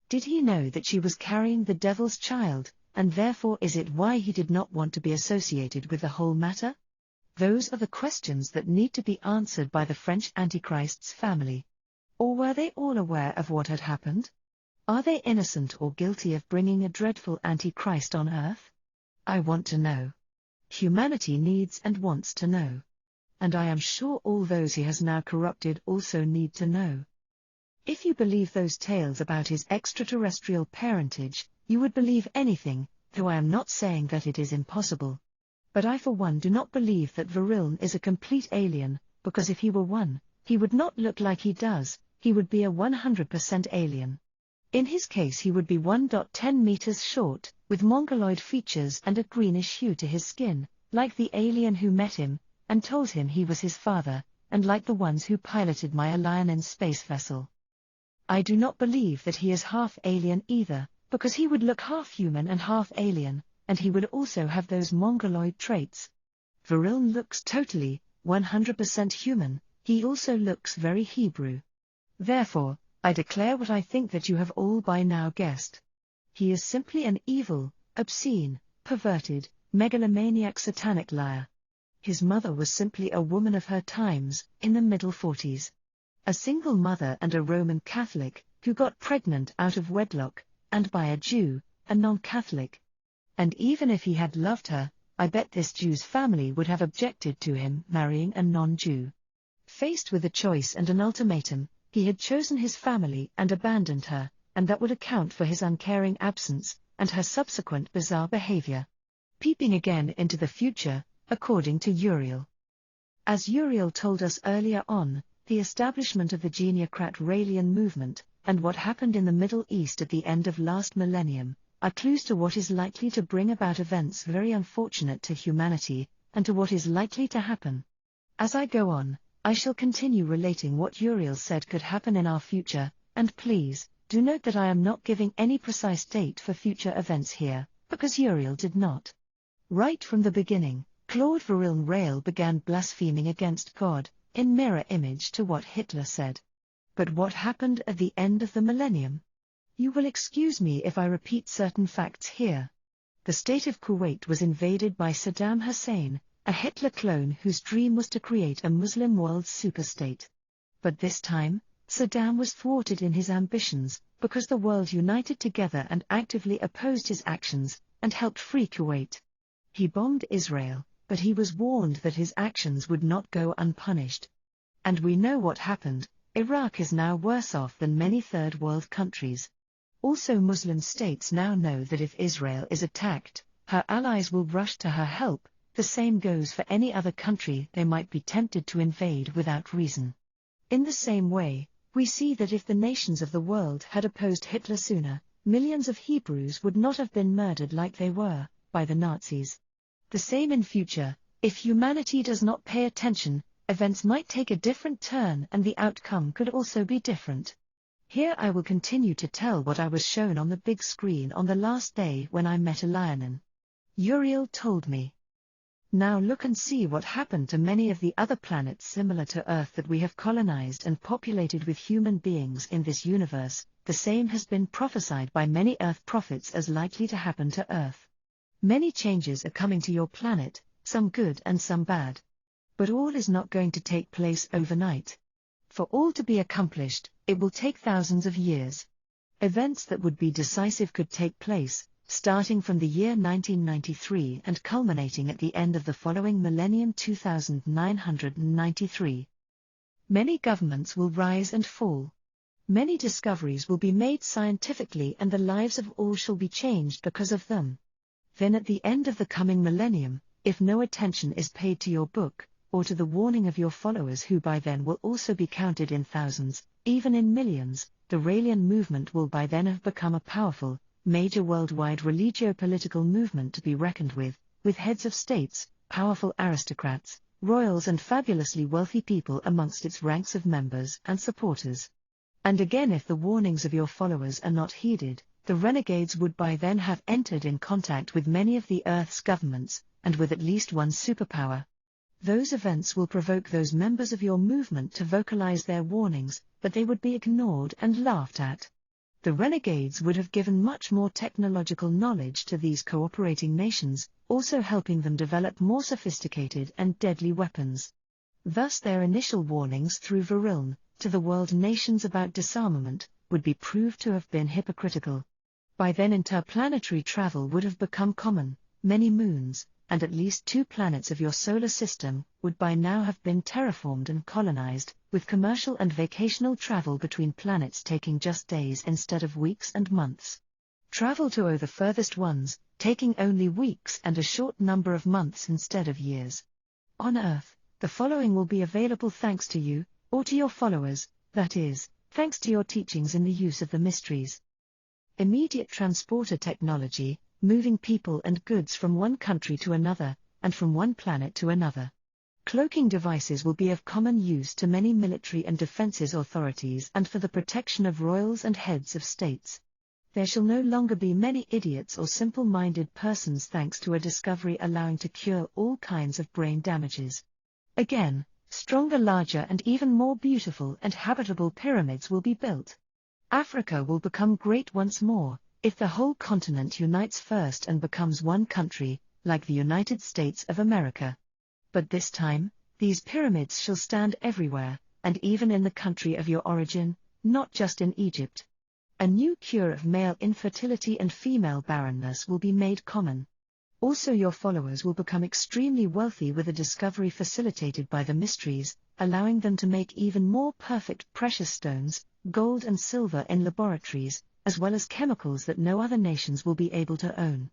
Did he know that she was carrying the devil's child, and therefore is it why he did not want to be associated with the whole matter? Those are the questions that need to be answered by the French Antichrist's family. Or were they all aware of what had happened? Are they innocent or guilty of bringing a dreadful Antichrist on earth? I want to know. Humanity needs and wants to know. And I am sure all those he has now corrupted also need to know. If you believe those tales about his extraterrestrial parentage, you would believe anything, though I am not saying that it is impossible. But I for one do not believe that Viriln is a complete alien, because if he were one, he would not look like he does, he would be a 100% alien. In his case he would be 1.10 meters short, with mongoloid features and a greenish hue to his skin, like the alien who met him, and told him he was his father, and like the ones who piloted my Alionin space vessel. I do not believe that he is half alien either, because he would look half human and half alien, and he would also have those mongoloid traits. Viriln looks totally, 100% human, he also looks very Hebrew. Therefore, I declare what I think that you have all by now guessed. He is simply an evil, obscene, perverted, megalomaniac satanic liar. His mother was simply a woman of her times, in the middle 40s. A single mother and a Roman Catholic, who got pregnant out of wedlock, and by a Jew, a non-Catholic. And even if he had loved her, I bet this Jew's family would have objected to him marrying a non-Jew. Faced with a choice and an ultimatum, he had chosen his family and abandoned her, and that would account for his uncaring absence, and her subsequent bizarre behavior. Peeping again into the future, according to Uriel. As Uriel told us earlier on, the establishment of the Geniocrat Raelian movement, and what happened in the Middle East at the end of last millennium, are clues to what is likely to bring about events very unfortunate to humanity, and to what is likely to happen. As I go on, I shall continue relating what Uriel said could happen in our future, and please, do note that I am not giving any precise date for future events here, because Uriel did not. Right from the beginning, Claude Viriln Rael began blaspheming against God, in mirror image to what Hitler said. But what happened at the end of the millennium? You will excuse me if I repeat certain facts here. The state of Kuwait was invaded by Saddam Hussein, a Hitler clone whose dream was to create a Muslim world superstate. But this time, Saddam was thwarted in his ambitions, because the world united together and actively opposed his actions, and helped free Kuwait. He bombed Israel, but he was warned that his actions would not go unpunished. And we know what happened. Iraq is now worse off than many third world countries. Also Muslim states now know that if Israel is attacked, her allies will rush to her help. The same goes for any other country they might be tempted to invade without reason. In the same way, we see that if the nations of the world had opposed Hitler sooner, millions of Hebrews would not have been murdered like they were, by the Nazis. The same in future, if humanity does not pay attention, events might take a different turn and the outcome could also be different. Here I will continue to tell what I was shown on the big screen on the last day when I met Alionin. Uriel told me. Now look and see what happened to many of the other planets similar to Earth that we have colonized and populated with human beings in this universe. The same has been prophesied by many Earth prophets as likely to happen to Earth. Many changes are coming to your planet, some good and some bad. But all is not going to take place overnight. For all to be accomplished, it will take thousands of years. Events that would be decisive could take place, starting from the year 1993 and culminating at the end of the following millennium 2993. Many governments will rise and fall. Many discoveries will be made scientifically and the lives of all shall be changed because of them. Then at the end of the coming millennium, if no attention is paid to your book, or to the warning of your followers who by then will also be counted in thousands, even in millions, the Raelian movement will by then have become a powerful, major worldwide religio-political movement to be reckoned with heads of states, powerful aristocrats, royals and fabulously wealthy people amongst its ranks of members and supporters. And again, if the warnings of your followers are not heeded, the renegades would by then have entered in contact with many of the Earth's governments, and with at least one superpower. Those events will provoke those members of your movement to vocalize their warnings, but they would be ignored and laughed at. The renegades would have given much more technological knowledge to these cooperating nations, also helping them develop more sophisticated and deadly weapons. Thus their initial warnings through Viriln, to the world nations about disarmament, would be proved to have been hypocritical. By then interplanetary travel would have become common, many moons, and at least 2 planets of your solar system would by now have been terraformed and colonized, with commercial and vacational travel between planets taking just days instead of weeks and months. Travel to the furthest ones, taking only weeks and a short number of months instead of years. On Earth, the following will be available thanks to you, or to your followers, that is, thanks to your teachings in the use of the mysteries. Immediate transporter technology, moving people and goods from one country to another, and from one planet to another. Cloaking devices will be of common use to many military and defenses authorities and for the protection of royals and heads of states. There shall no longer be many idiots or simple-minded persons thanks to a discovery allowing to cure all kinds of brain damages. Again, stronger, larger and even more beautiful and habitable pyramids will be built. Africa will become great once more, if the whole continent unites first and becomes one country, like the United States of America. But this time, these pyramids shall stand everywhere, and even in the country of your origin, not just in Egypt. A new cure of male infertility and female barrenness will be made common. Also your followers will become extremely wealthy with a discovery facilitated by the mysteries, allowing them to make even more perfect precious stones, gold and silver in laboratories, as well as chemicals that no other nations will be able to own.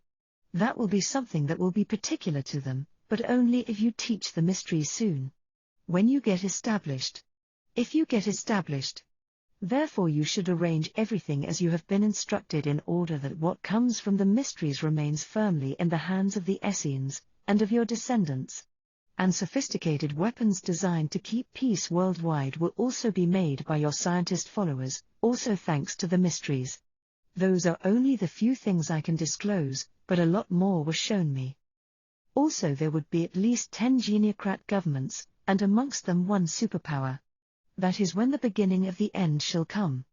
That will be something that will be particular to them, but only if you teach the mysteries soon. When you get established. If you get established. Therefore you should arrange everything as you have been instructed in order that what comes from the mysteries remains firmly in the hands of the Essenes, and of your descendants. And sophisticated weapons designed to keep peace worldwide will also be made by your scientist followers, also thanks to the mysteries. Those are only the few things I can disclose, but a lot more was shown me. Also there would be at least 10 geniocrat governments, and amongst them one superpower. That is when the beginning of the end shall come.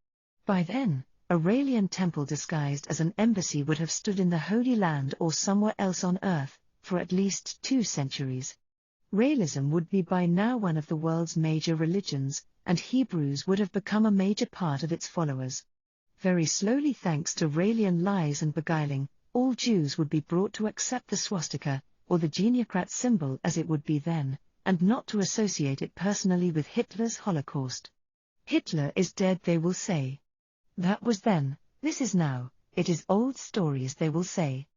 By then, a Raelian temple disguised as an embassy would have stood in the Holy Land or somewhere else on Earth, for at least 2 centuries. Raelism would be by now one of the world's major religions, and Hebrews would have become a major part of its followers. Very slowly, thanks to Raelian lies and beguiling, all Jews would be brought to accept the swastika, or the geniocrat symbol as it would be then, and not to associate it personally with Hitler's Holocaust. Hitler is dead, they will say. That was then, this is now, it is old stories, they will say.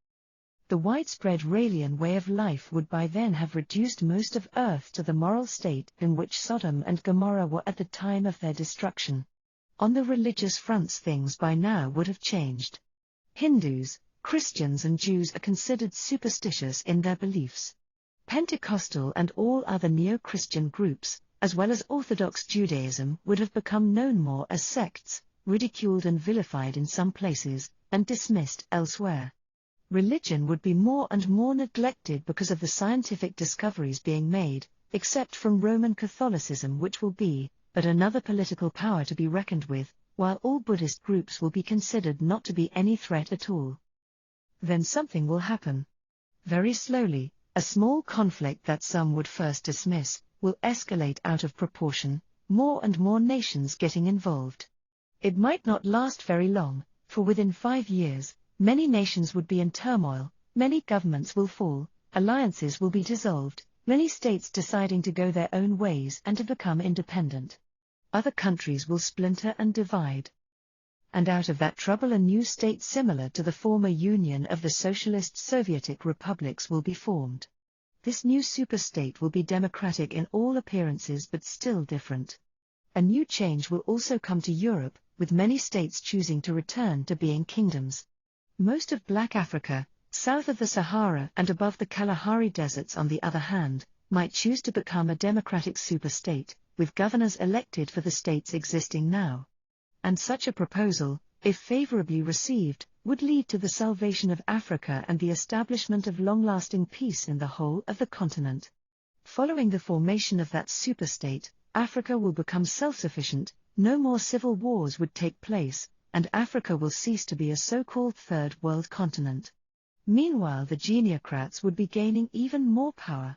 The widespread Raelian way of life would by then have reduced most of Earth to the moral state in which Sodom and Gomorrah were at the time of their destruction. On the religious fronts things by now would have changed. Hindus, Christians and Jews are considered superstitious in their beliefs. Pentecostal and all other neo-Christian groups, as well as Orthodox Judaism, would have become known more as sects, ridiculed and vilified in some places, and dismissed elsewhere. Religion would be more and more neglected because of the scientific discoveries being made, except from Roman Catholicism, which will be but another political power to be reckoned with, while all Buddhist groups will be considered not to be any threat at all. Then something will happen. Very slowly, a small conflict that some would first dismiss, will escalate out of proportion, more and more nations getting involved. It might not last very long, for within 5 years, many nations would be in turmoil, many governments will fall, alliances will be dissolved, many states deciding to go their own ways and to become independent. Other countries will splinter and divide. And out of that trouble a new state similar to the former Union of the Socialist Sovietic Republics will be formed. This new superstate will be democratic in all appearances but still different. A new change will also come to Europe, with many states choosing to return to being kingdoms. Most of Black Africa, south of the Sahara and above the Kalahari deserts on the other hand, might choose to become a democratic superstate, with governors elected for the states existing now. And such a proposal, if favorably received, would lead to the salvation of Africa and the establishment of long-lasting peace in the whole of the continent. Following the formation of that superstate, Africa will become self-sufficient, no more civil wars would take place, and Africa will cease to be a so-called third world continent. Meanwhile the geniocrats would be gaining even more power.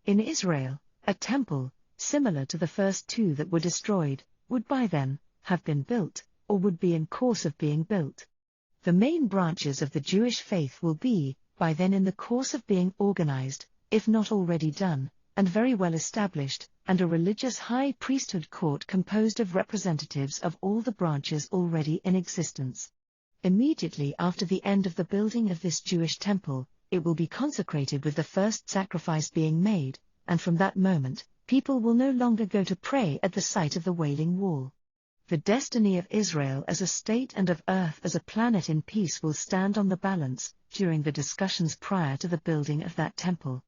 In Israel, a temple, similar to the first 2 that were destroyed, would by then have been built, or would be in course of being built. The main branches of the Jewish faith will be, by then in the course of being organized, if not already done, and very well established, and a religious high priesthood court composed of representatives of all the branches already in existence. Immediately after the end of the building of this Jewish temple, it will be consecrated with the first sacrifice being made, and from that moment, people will no longer go to pray at the site of the Wailing Wall. The destiny of Israel as a state and of Earth as a planet in peace will stand on the balance during the discussions prior to the building of that temple.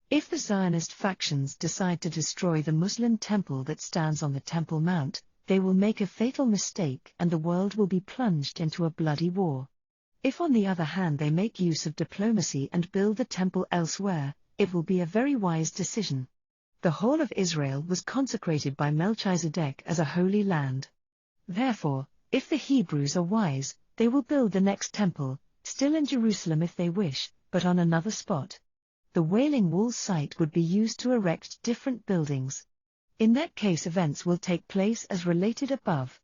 If the Zionist factions decide to destroy the Muslim temple that stands on the Temple Mount, they will make a fatal mistake and the world will be plunged into a bloody war. If on the other hand they make use of diplomacy and build the temple elsewhere, it will be a very wise decision. The whole of Israel was consecrated by Melchizedek as a holy land. Therefore, if the Hebrews are wise, they will build the next temple, still in Jerusalem if they wish, but on another spot. The Wailing Wall site would be used to erect different buildings. In that case events will take place as related above.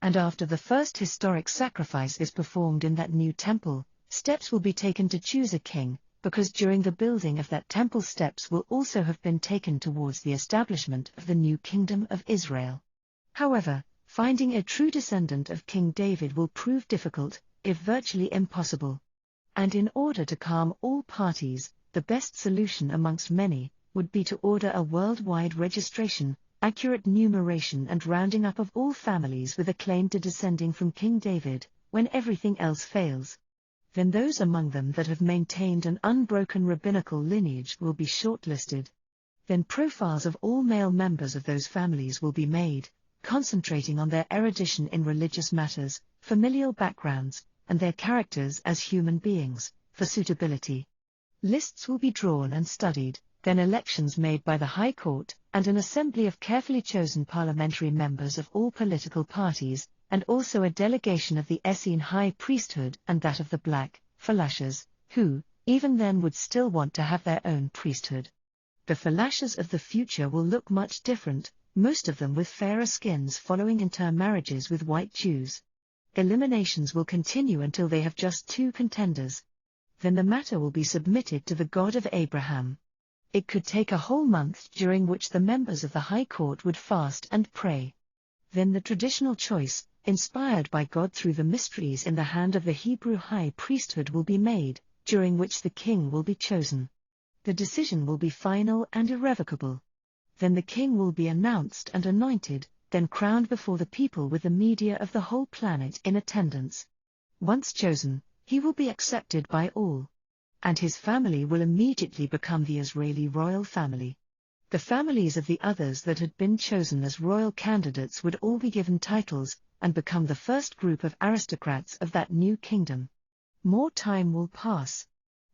And after the first historic sacrifice is performed in that new temple, steps will be taken to choose a king, because during the building of that temple steps will also have been taken towards the establishment of the new kingdom of Israel. However, finding a true descendant of King David will prove difficult, if virtually impossible. And in order to calm all parties, the best solution amongst many would be to order a worldwide registration, accurate numeration and rounding up of all families with a claim to descending from King David, when everything else fails. Then those among them that have maintained an unbroken rabbinical lineage will be shortlisted. Then profiles of all male members of those families will be made, concentrating on their erudition in religious matters, familial backgrounds, and their characters as human beings, for suitability. Lists will be drawn and studied, then elections made by the High Court, and an assembly of carefully chosen parliamentary members of all political parties, and also a delegation of the Essene High Priesthood and that of the Black Falashas, who, even then would still want to have their own priesthood. The Falashas of the future will look much different, most of them with fairer skins following intermarriages with white Jews. Eliminations will continue until they have just 2 contenders. Then the matter will be submitted to the God of Abraham. It could take a whole month during which the members of the High Court would fast and pray. Then the traditional choice, inspired by God through the mysteries in the hand of the Hebrew High Priesthood will be made, during which the king will be chosen. The decision will be final and irrevocable. Then the king will be announced and anointed, then crowned before the people with the media of the whole planet in attendance. Once chosen, he will be accepted by all. And his family will immediately become the Israeli royal family. The families of the others that had been chosen as royal candidates would all be given titles, and become the first group of aristocrats of that new kingdom. More time will pass.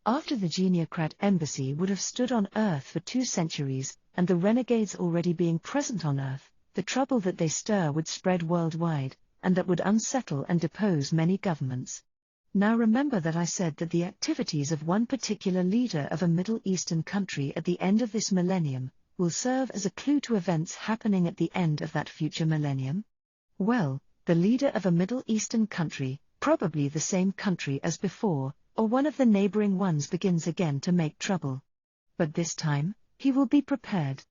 After the Geniocrat embassy would have stood on earth for 2 centuries, and the renegades already being present on earth, the trouble that they stir would spread worldwide, and that would unsettle and depose many governments. Now remember that I said that the activities of one particular leader of a Middle Eastern country at the end of this millennium will serve as a clue to events happening at the end of that future millennium. Well, the leader of a Middle Eastern country, probably the same country as before, or one of the neighboring ones, begins again to make trouble. But this time, he will be prepared.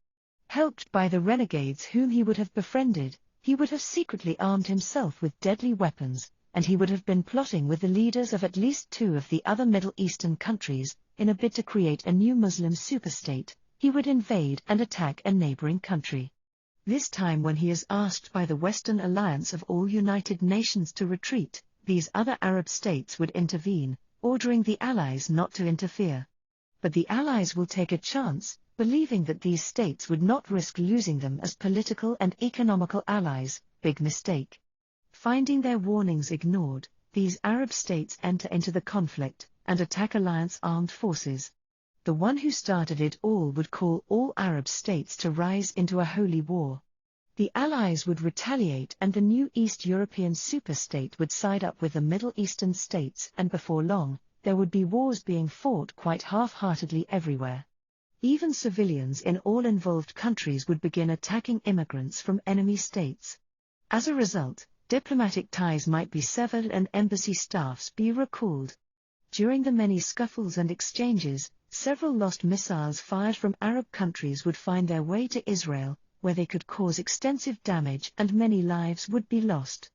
Helped by the renegades whom he would have befriended, he would have secretly armed himself with deadly weapons, and he would have been plotting with the leaders of at least 2 of the other Middle Eastern countries, in a bid to create a new Muslim superstate. He would invade and attack a neighboring country. This time when he is asked by the Western Alliance of all United Nations to retreat, these other Arab states would intervene, ordering the Allies not to interfere. But the Allies will take a chance, believing that these states would not risk losing them as political and economical allies. Big mistake. Finding their warnings ignored, these Arab states enter into the conflict, and attack Alliance armed forces. The one who started it all would call all Arab states to rise into a holy war. The Allies would retaliate and the new East European superstate would side up with the Middle Eastern states, and before long, there would be wars being fought quite half-heartedly everywhere. Even civilians in all involved countries would begin attacking immigrants from enemy states. As a result, diplomatic ties might be severed and embassy staffs be recalled. During the many scuffles and exchanges, Several lost missiles fired from Arab countries would find their way to Israel, where they could cause extensive damage and many lives would be lost.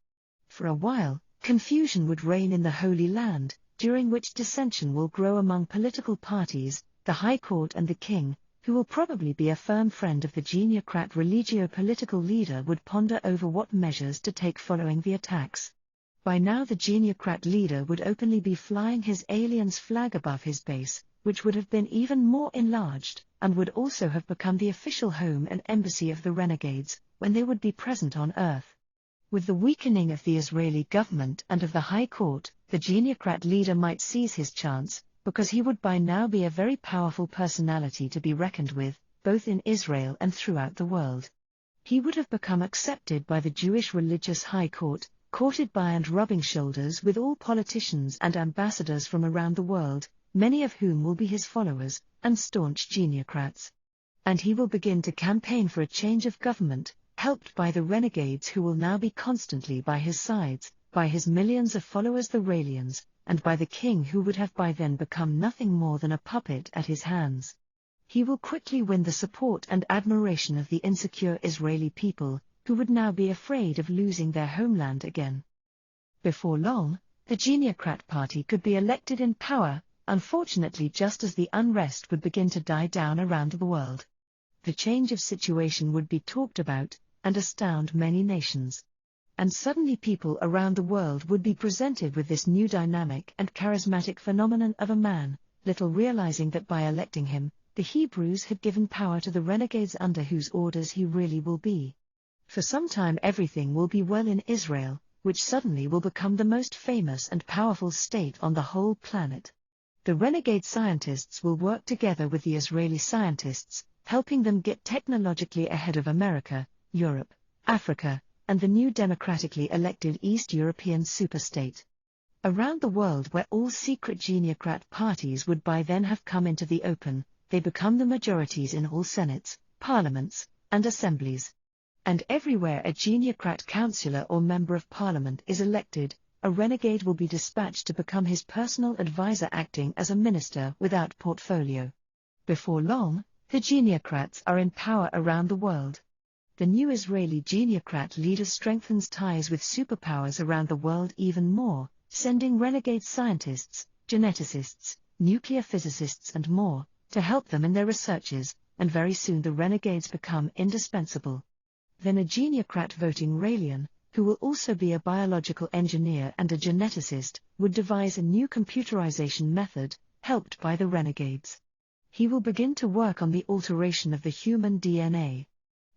For a while, confusion would reign in the Holy Land, during which dissension will grow among political parties, the High Court and the King, who will probably be a firm friend of the Geniocrat religio-political leader, would ponder over what measures to take following the attacks. By now the Geniocrat leader would openly be flying his alien's flag above his base, which would have been even more enlarged, and would also have become the official home and embassy of the renegades, when they would be present on Earth. With the weakening of the Israeli government and of the High Court, the Geniocrat leader might seize his chance, because he would by now be a very powerful personality to be reckoned with, both in Israel and throughout the world. He would have become accepted by the Jewish religious High Court, courted by and rubbing shoulders with all politicians and ambassadors from around the world, many of whom will be his followers, and staunch Geniocrats. And he will begin to campaign for a change of government, helped by the renegades who will now be constantly by his sides, by his millions of followers the Raelians, and by the king who would have by then become nothing more than a puppet at his hands. He will quickly win the support and admiration of the insecure Israeli people, who would now be afraid of losing their homeland again. Before long, the Geniocrat party could be elected in power, unfortunately just as the unrest would begin to die down around the world. The change of situation would be talked about, and astound many nations. And suddenly people around the world would be presented with this new dynamic and charismatic phenomenon of a man, little realizing that by electing him, the Hebrews had given power to the renegades under whose orders he really will be. For some time everything will be well in Israel, which suddenly will become the most famous and powerful state on the whole planet. The renegade scientists will work together with the Israeli scientists, helping them get technologically ahead of America, Europe, Africa, and the new democratically elected East European superstate. Around the world where all secret Geniocrat parties would by then have come into the open, they become the majorities in all senates, parliaments, and assemblies. And everywhere a Geniocrat councillor or member of parliament is elected, a renegade will be dispatched to become his personal advisor, acting as a minister without portfolio. Before long, the Geniocrats are in power around the world. The new Israeli Geniocrat leader strengthens ties with superpowers around the world even more, sending renegade scientists, geneticists, nuclear physicists and more, to help them in their researches, and very soon the renegades become indispensable. Then a Geniocrat voting Raelian, who will also be a biological engineer and a geneticist, would devise a new computerization method, helped by the renegades. He will begin to work on the alteration of the human DNA.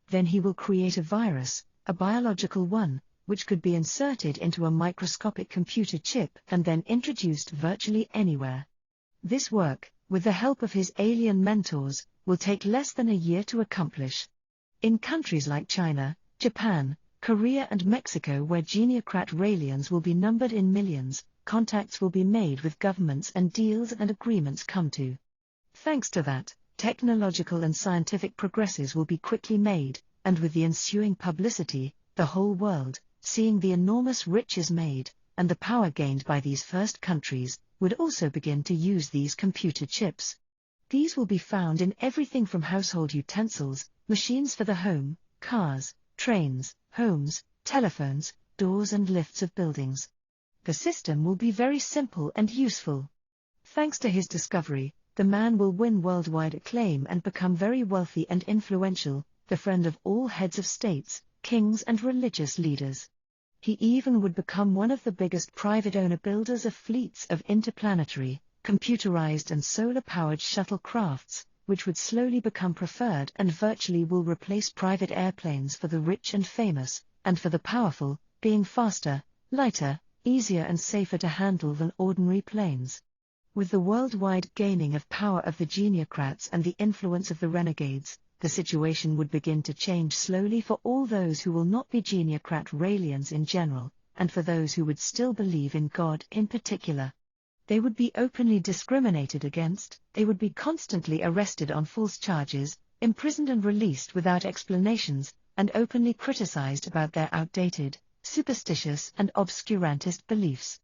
Then he will create a virus, a biological one, which could be inserted into a microscopic computer chip and then introduced virtually anywhere. This work, with the help of his alien mentors, will take less than a year to accomplish. In countries like China, Japan, Korea and Mexico, where Geniocrat Raelians will be numbered in millions, contacts will be made with governments and deals and agreements come to. Thanks to that, technological and scientific progresses will be quickly made, and with the ensuing publicity, the whole world, seeing the enormous riches made, and the power gained by these first countries, would also begin to use these computer chips. These will be found in everything from household utensils, machines for the home, cars, trains, homes, telephones, doors and lifts of buildings. The system will be very simple and useful. Thanks to his discovery, the man will win worldwide acclaim and become very wealthy and influential, the friend of all heads of states, kings and religious leaders. He even would become one of the biggest private owner builders of fleets of interplanetary, computerized and solar-powered shuttle crafts, which would slowly become preferred and virtually will replace private airplanes for the rich and famous, and for the powerful, being faster, lighter, easier and safer to handle than ordinary planes. With the worldwide gaining of power of the Geniocrats and the influence of the renegades, the situation would begin to change slowly for all those who will not be Geniocrat Raelians in general, and for those who would still believe in God in particular. They would be openly discriminated against, they would be constantly arrested on false charges, imprisoned and released without explanations, and openly criticized about their outdated, superstitious and obscurantist beliefs.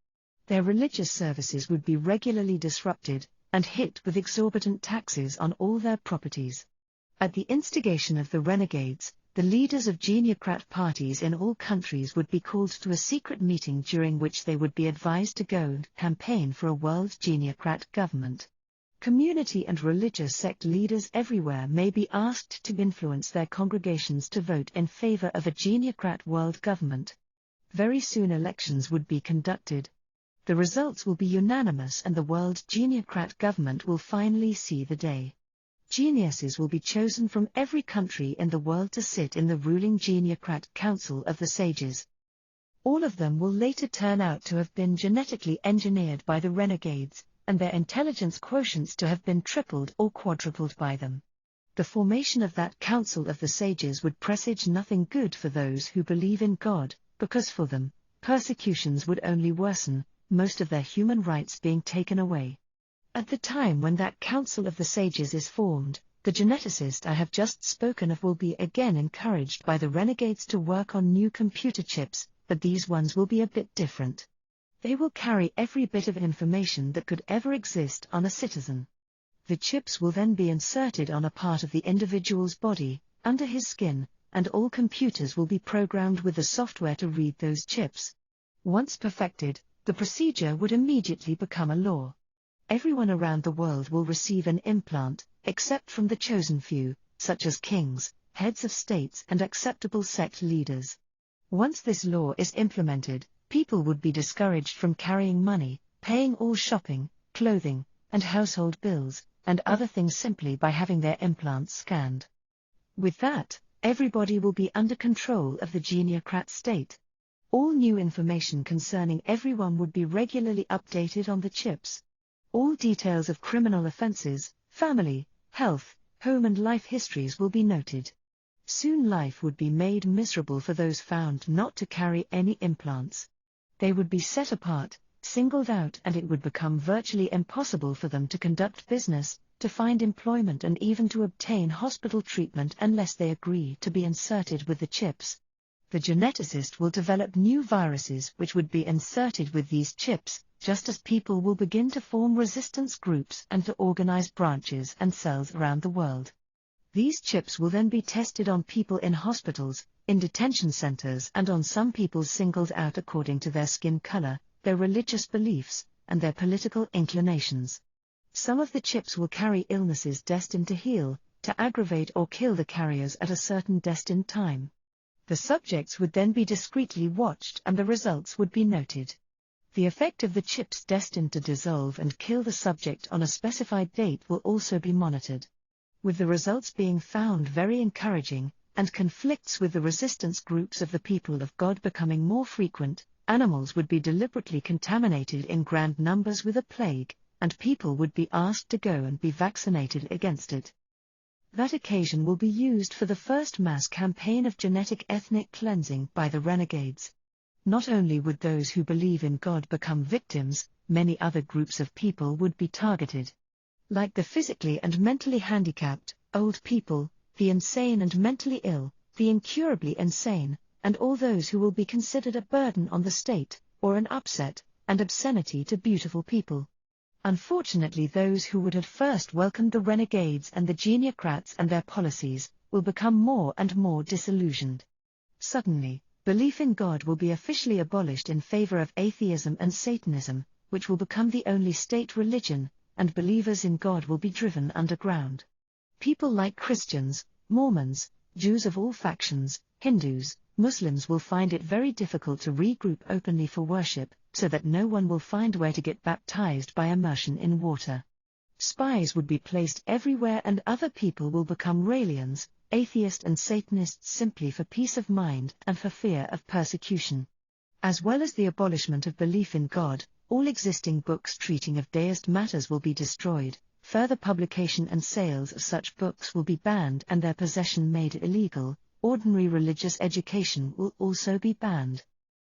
Their religious services would be regularly disrupted, and hit with exorbitant taxes on all their properties. At the instigation of the renegades, the leaders of geniocrat parties in all countries would be called to a secret meeting during which they would be advised to go and campaign for a world geniocrat government. Community and religious sect leaders everywhere may be asked to influence their congregations to vote in favor of a geniocrat world government. Very soon elections would be conducted. The results will be unanimous and the world geniocrat government will finally see the day. Geniuses will be chosen from every country in the world to sit in the ruling geniocrat council of the sages. All of them will later turn out to have been genetically engineered by the renegades, and their intelligence quotients to have been tripled or quadrupled by them. The formation of that council of the sages would presage nothing good for those who believe in God, because for them, persecutions would only worsen, most of their human rights being taken away. At the time when that council of the sages is formed, the geneticist I have just spoken of will be again encouraged by the renegades to work on new computer chips, but these ones will be a bit different. They will carry every bit of information that could ever exist on a citizen. The chips will then be inserted on a part of the individual's body, under his skin, and all computers will be programmed with the software to read those chips. Once perfected, the procedure would immediately become a law. Everyone around the world will receive an implant, except from the chosen few, such as kings, heads of states and acceptable sect leaders. Once this law is implemented, people would be discouraged from carrying money, paying all shopping, clothing, and household bills, and other things simply by having their implants scanned. With that, everybody will be under control of the geniocrat state. All new information concerning everyone would be regularly updated on the chips. All details of criminal offenses, family, health, home and life histories will be noted. Soon life would be made miserable for those found not to carry any implants. They would be set apart, singled out, and it would become virtually impossible for them to conduct business, to find employment and even to obtain hospital treatment unless they agree to be inserted with the chips. The geneticist will develop new viruses which would be inserted with these chips, just as people will begin to form resistance groups and to organize branches and cells around the world. These chips will then be tested on people in hospitals, in detention centers, and on some people singled out according to their skin color, their religious beliefs, and their political inclinations. Some of the chips will carry illnesses destined to heal, to aggravate or kill the carriers at a certain destined time. The subjects would then be discreetly watched and the results would be noted. The effect of the chips destined to dissolve and kill the subject on a specified date will also be monitored. With the results being found very encouraging, and conflicts with the resistance groups of the people of God becoming more frequent, animals would be deliberately contaminated in grand numbers with a plague, and people would be asked to go and be vaccinated against it. That occasion will be used for the first mass campaign of genetic ethnic cleansing by the renegades. Not only would those who believe in God become victims, many other groups of people would be targeted. Like the physically and mentally handicapped, old people, the insane and mentally ill, the incurably insane, and all those who will be considered a burden on the state, or an upset and obscenity to beautiful people. Unfortunately, those who would have first welcomed the renegades and the geniocrats and their policies, will become more and more disillusioned. Suddenly, belief in God will be officially abolished in favor of atheism and Satanism, which will become the only state religion, and believers in God will be driven underground. People like Christians, Mormons, Jews of all factions, Hindus, Muslims will find it very difficult to regroup openly for worship, so that no one will find where to get baptized by immersion in water. Spies would be placed everywhere and other people will become Raelians, atheists and Satanists simply for peace of mind and for fear of persecution. As well as the abolishment of belief in God, all existing books treating of deist matters will be destroyed, further publication and sales of such books will be banned and their possession made illegal, ordinary religious education will also be banned.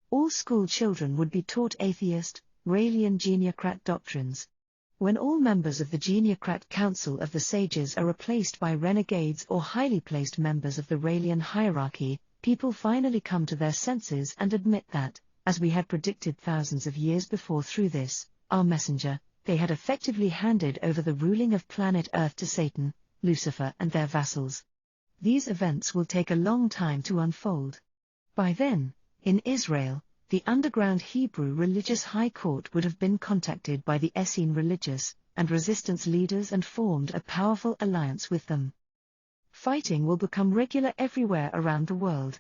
All school children would be taught atheist, Raelian geniocrat doctrines. When all members of the geniocrat council of the sages are replaced by renegades or highly placed members of the Raelian hierarchy, people finally come to their senses and admit that, as we had predicted thousands of years before through this, our messenger, they had effectively handed over the ruling of planet Earth to Satan, Lucifer and their vassals. These events will take a long time to unfold. By then, in Israel, the underground Hebrew religious high court would have been contacted by the Essene religious and resistance leaders and formed a powerful alliance with them. Fighting will become regular everywhere around the world.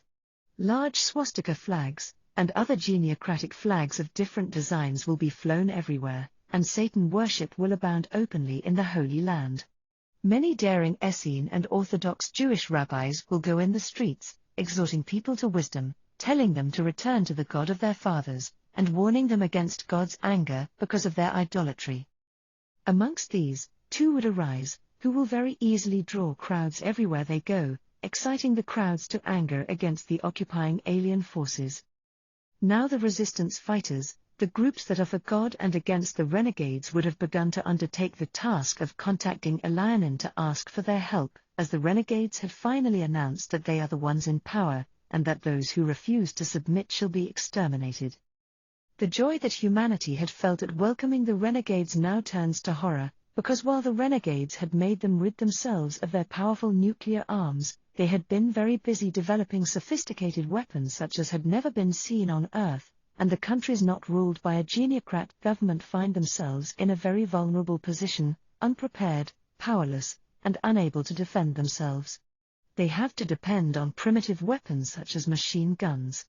Large swastika flags and other genocratic flags of different designs will be flown everywhere, and Satan worship will abound openly in the Holy Land. Many daring Essene and Orthodox Jewish rabbis will go in the streets, exhorting people to wisdom, telling them to return to the God of their fathers, and warning them against God's anger because of their idolatry. Amongst these, two would arise, who will very easily draw crowds everywhere they go, exciting the crowds to anger against the occupying alien forces. Now the resistance fighters, the groups that are for God and against the renegades, would have begun to undertake the task of contacting Elianin to ask for their help, as the renegades had finally announced that they are the ones in power, and that those who refuse to submit shall be exterminated. The joy that humanity had felt at welcoming the renegades now turns to horror, because while the renegades had made them rid themselves of their powerful nuclear arms, they had been very busy developing sophisticated weapons such as had never been seen on Earth, and the countries not ruled by a genocrat government find themselves in a very vulnerable position, unprepared, powerless, and unable to defend themselves. They have to depend on primitive weapons such as machine guns.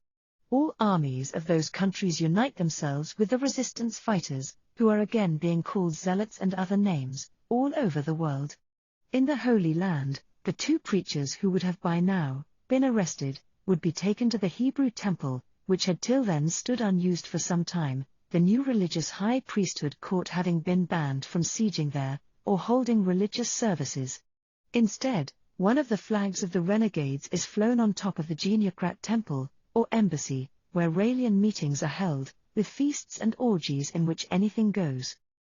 All armies of those countries unite themselves with the resistance fighters, who are again being called zealots and other names, all over the world. In the Holy Land, the two preachers who would have by now been arrested would be taken to the Hebrew temple, which had till then stood unused for some time, the new religious high priesthood court having been banned from sieging there, or holding religious services. Instead, one of the flags of the renegades is flown on top of the genocrat temple, or embassy, where Raelian meetings are held, with feasts and orgies in which anything goes.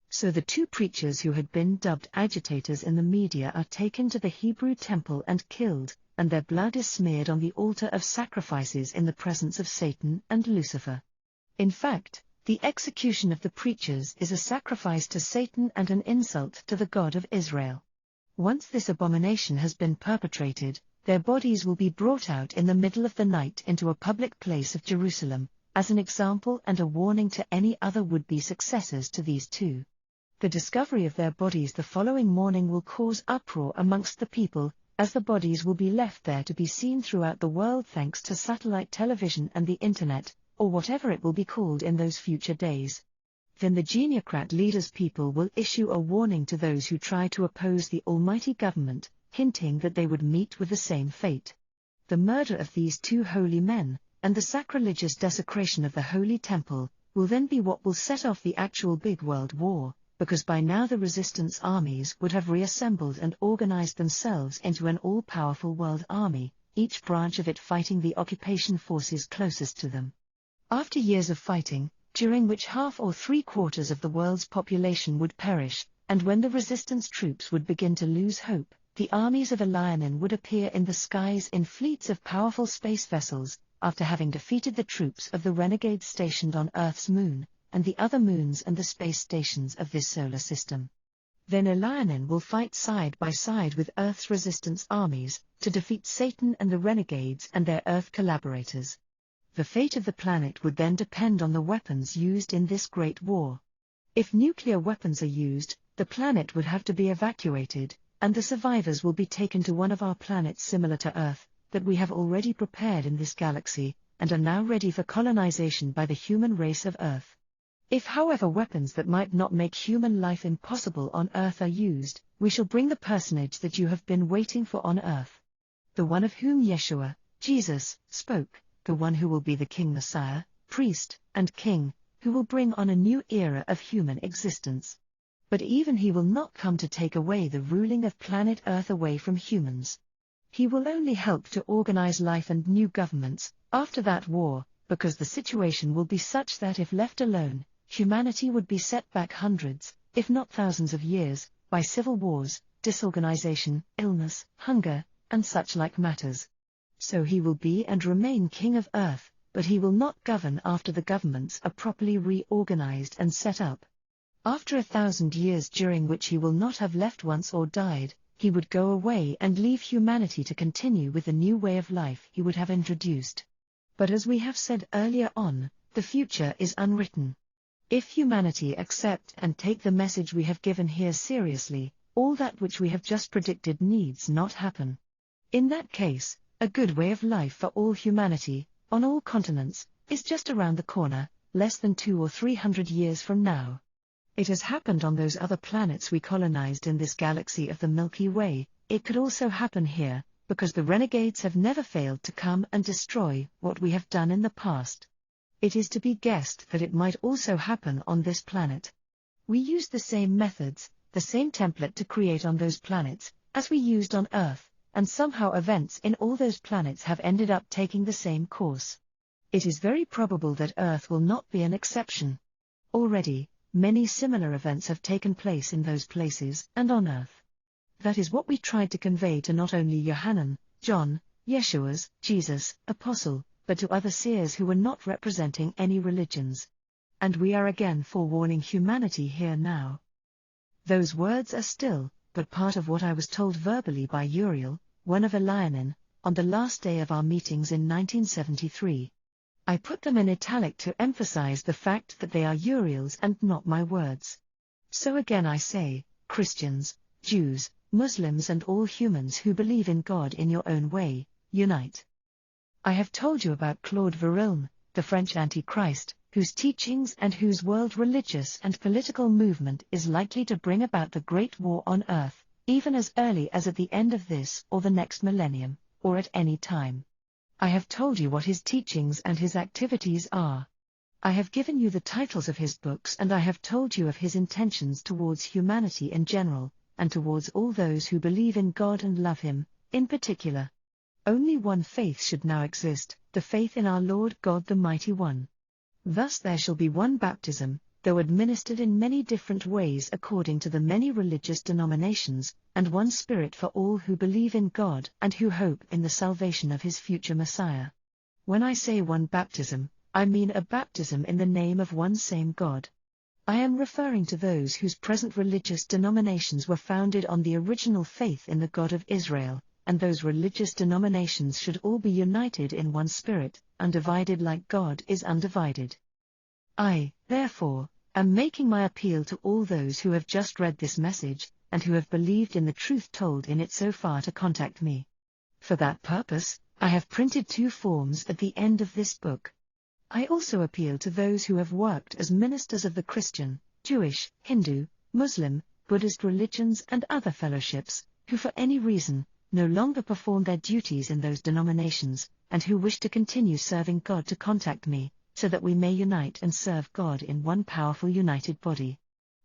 So the two preachers who had been dubbed agitators in the media are taken to the Hebrew temple and killed, and their blood is smeared on the altar of sacrifices in the presence of Satan and Lucifer. In fact, the execution of the preachers is a sacrifice to Satan and an insult to the God of Israel. Once this abomination has been perpetrated, their bodies will be brought out in the middle of the night into a public place of Jerusalem, as an example and a warning to any other would-be successors to these two. The discovery of their bodies the following morning will cause uproar amongst the people, as the bodies will be left there to be seen throughout the world thanks to satellite television and the internet, or whatever it will be called in those future days. Then the genocrat leaders' people will issue a warning to those who try to oppose the almighty government, hinting that they would meet with the same fate. The murder of these two holy men, and the sacrilegious desecration of the holy temple, will then be what will set off the actual big world war, because by now the resistance armies would have reassembled and organized themselves into an all-powerful world army, each branch of it fighting the occupation forces closest to them. After years of fighting, during which half or three-quarters of the world's population would perish, and when the resistance troops would begin to lose hope, the armies of Elianin would appear in the skies in fleets of powerful space vessels, after having defeated the troops of the renegades stationed on Earth's moon, and the other moons and the space stations of this solar system. Then Elianin will fight side by side with Earth's resistance armies, to defeat Satan and the renegades and their Earth collaborators. The fate of the planet would then depend on the weapons used in this great war. If nuclear weapons are used, the planet would have to be evacuated, and the survivors will be taken to one of our planets similar to Earth, that we have already prepared in this galaxy, and are now ready for colonization by the human race of Earth. If however weapons that might not make human life impossible on Earth are used, we shall bring the personage that you have been waiting for on Earth. The one of whom Yeshua, Jesus, spoke, the one who will be the King Messiah, priest, and king, who will bring on a new era of human existence. But even he will not come to take away the ruling of planet Earth away from humans. He will only help to organize life and new governments, after that war, because the situation will be such that if left alone, humanity would be set back hundreds, if not thousands of years, by civil wars, disorganization, illness, hunger, and such like matters. So he will be and remain king of Earth, but he will not govern after the governments are properly reorganized and set up. After 1,000 years during which he will not have left once or died, he would go away and leave humanity to continue with the new way of life he would have introduced. But as we have said earlier on, the future is unwritten. If humanity accept and take the message we have given here seriously, all that which we have just predicted needs not happen. In that case, a good way of life for all humanity, on all continents, is just around the corner, less than 200 or 300 years from now. It has happened on those other planets we colonized in this galaxy of the Milky Way. It could also happen here, because the renegades have never failed to come and destroy what we have done in the past. It is to be guessed that it might also happen on this planet. We used the same methods, the same template to create on those planets, as we used on Earth, and somehow events in all those planets have ended up taking the same course. It is very probable that Earth will not be an exception. Already, many similar events have taken place in those places and on Earth. That is what we tried to convey to not only Yohanan, John, Yeshua's, Jesus, Apostle, but to other seers who were not representing any religions. And we are again forewarning humanity here now. Those words are still but part of what I was told verbally by Uriel, one of Elianin, on the last day of our meetings in 1973. I put them in italic to emphasize the fact that they are Uriel's and not my words. So again I say, Christians, Jews, Muslims and all humans who believe in God in your own way, unite. I have told you about Claude Verilme, the French Antichrist, whose teachings and whose world religious and political movement is likely to bring about the Great War on Earth, even as early as at the end of this or the next millennium, or at any time. I have told you what his teachings and his activities are. I have given you the titles of his books and I have told you of his intentions towards humanity in general, and towards all those who believe in God and love him, in particular. Only one faith should now exist, the faith in our Lord God the Mighty One. Thus there shall be one baptism, though administered in many different ways according to the many religious denominations, and one Spirit for all who believe in God and who hope in the salvation of his future Messiah. When I say one baptism, I mean a baptism in the name of one same God. I am referring to those whose present religious denominations were founded on the original faith in the God of Israel, and those religious denominations should all be united in one Spirit, undivided like God is undivided. I, therefore, am making my appeal to all those who have just read this message, and who have believed in the truth told in it so far to contact me. For that purpose, I have printed 2 forms at the end of this book. I also appeal to those who have worked as ministers of the Christian, Jewish, Hindu, Muslim, Buddhist religions and other fellowships, who for any reason, no longer perform their duties in those denominations, and who wish to continue serving God to contact me, so that we may unite and serve God in one powerful united body.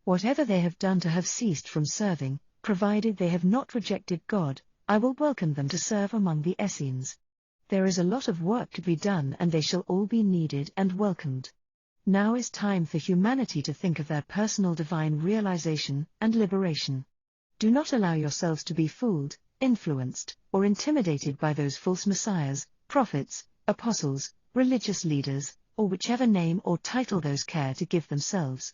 Whatever they have done to have ceased from serving, provided they have not rejected God, I will welcome them to serve among the Essenes. There is a lot of work to be done and they shall all be needed and welcomed. Now is time for humanity to think of their personal divine realization and liberation. Do not allow yourselves to be fooled, influenced, or intimidated by those false messiahs, prophets, apostles, religious leaders, or whichever name or title those care to give themselves.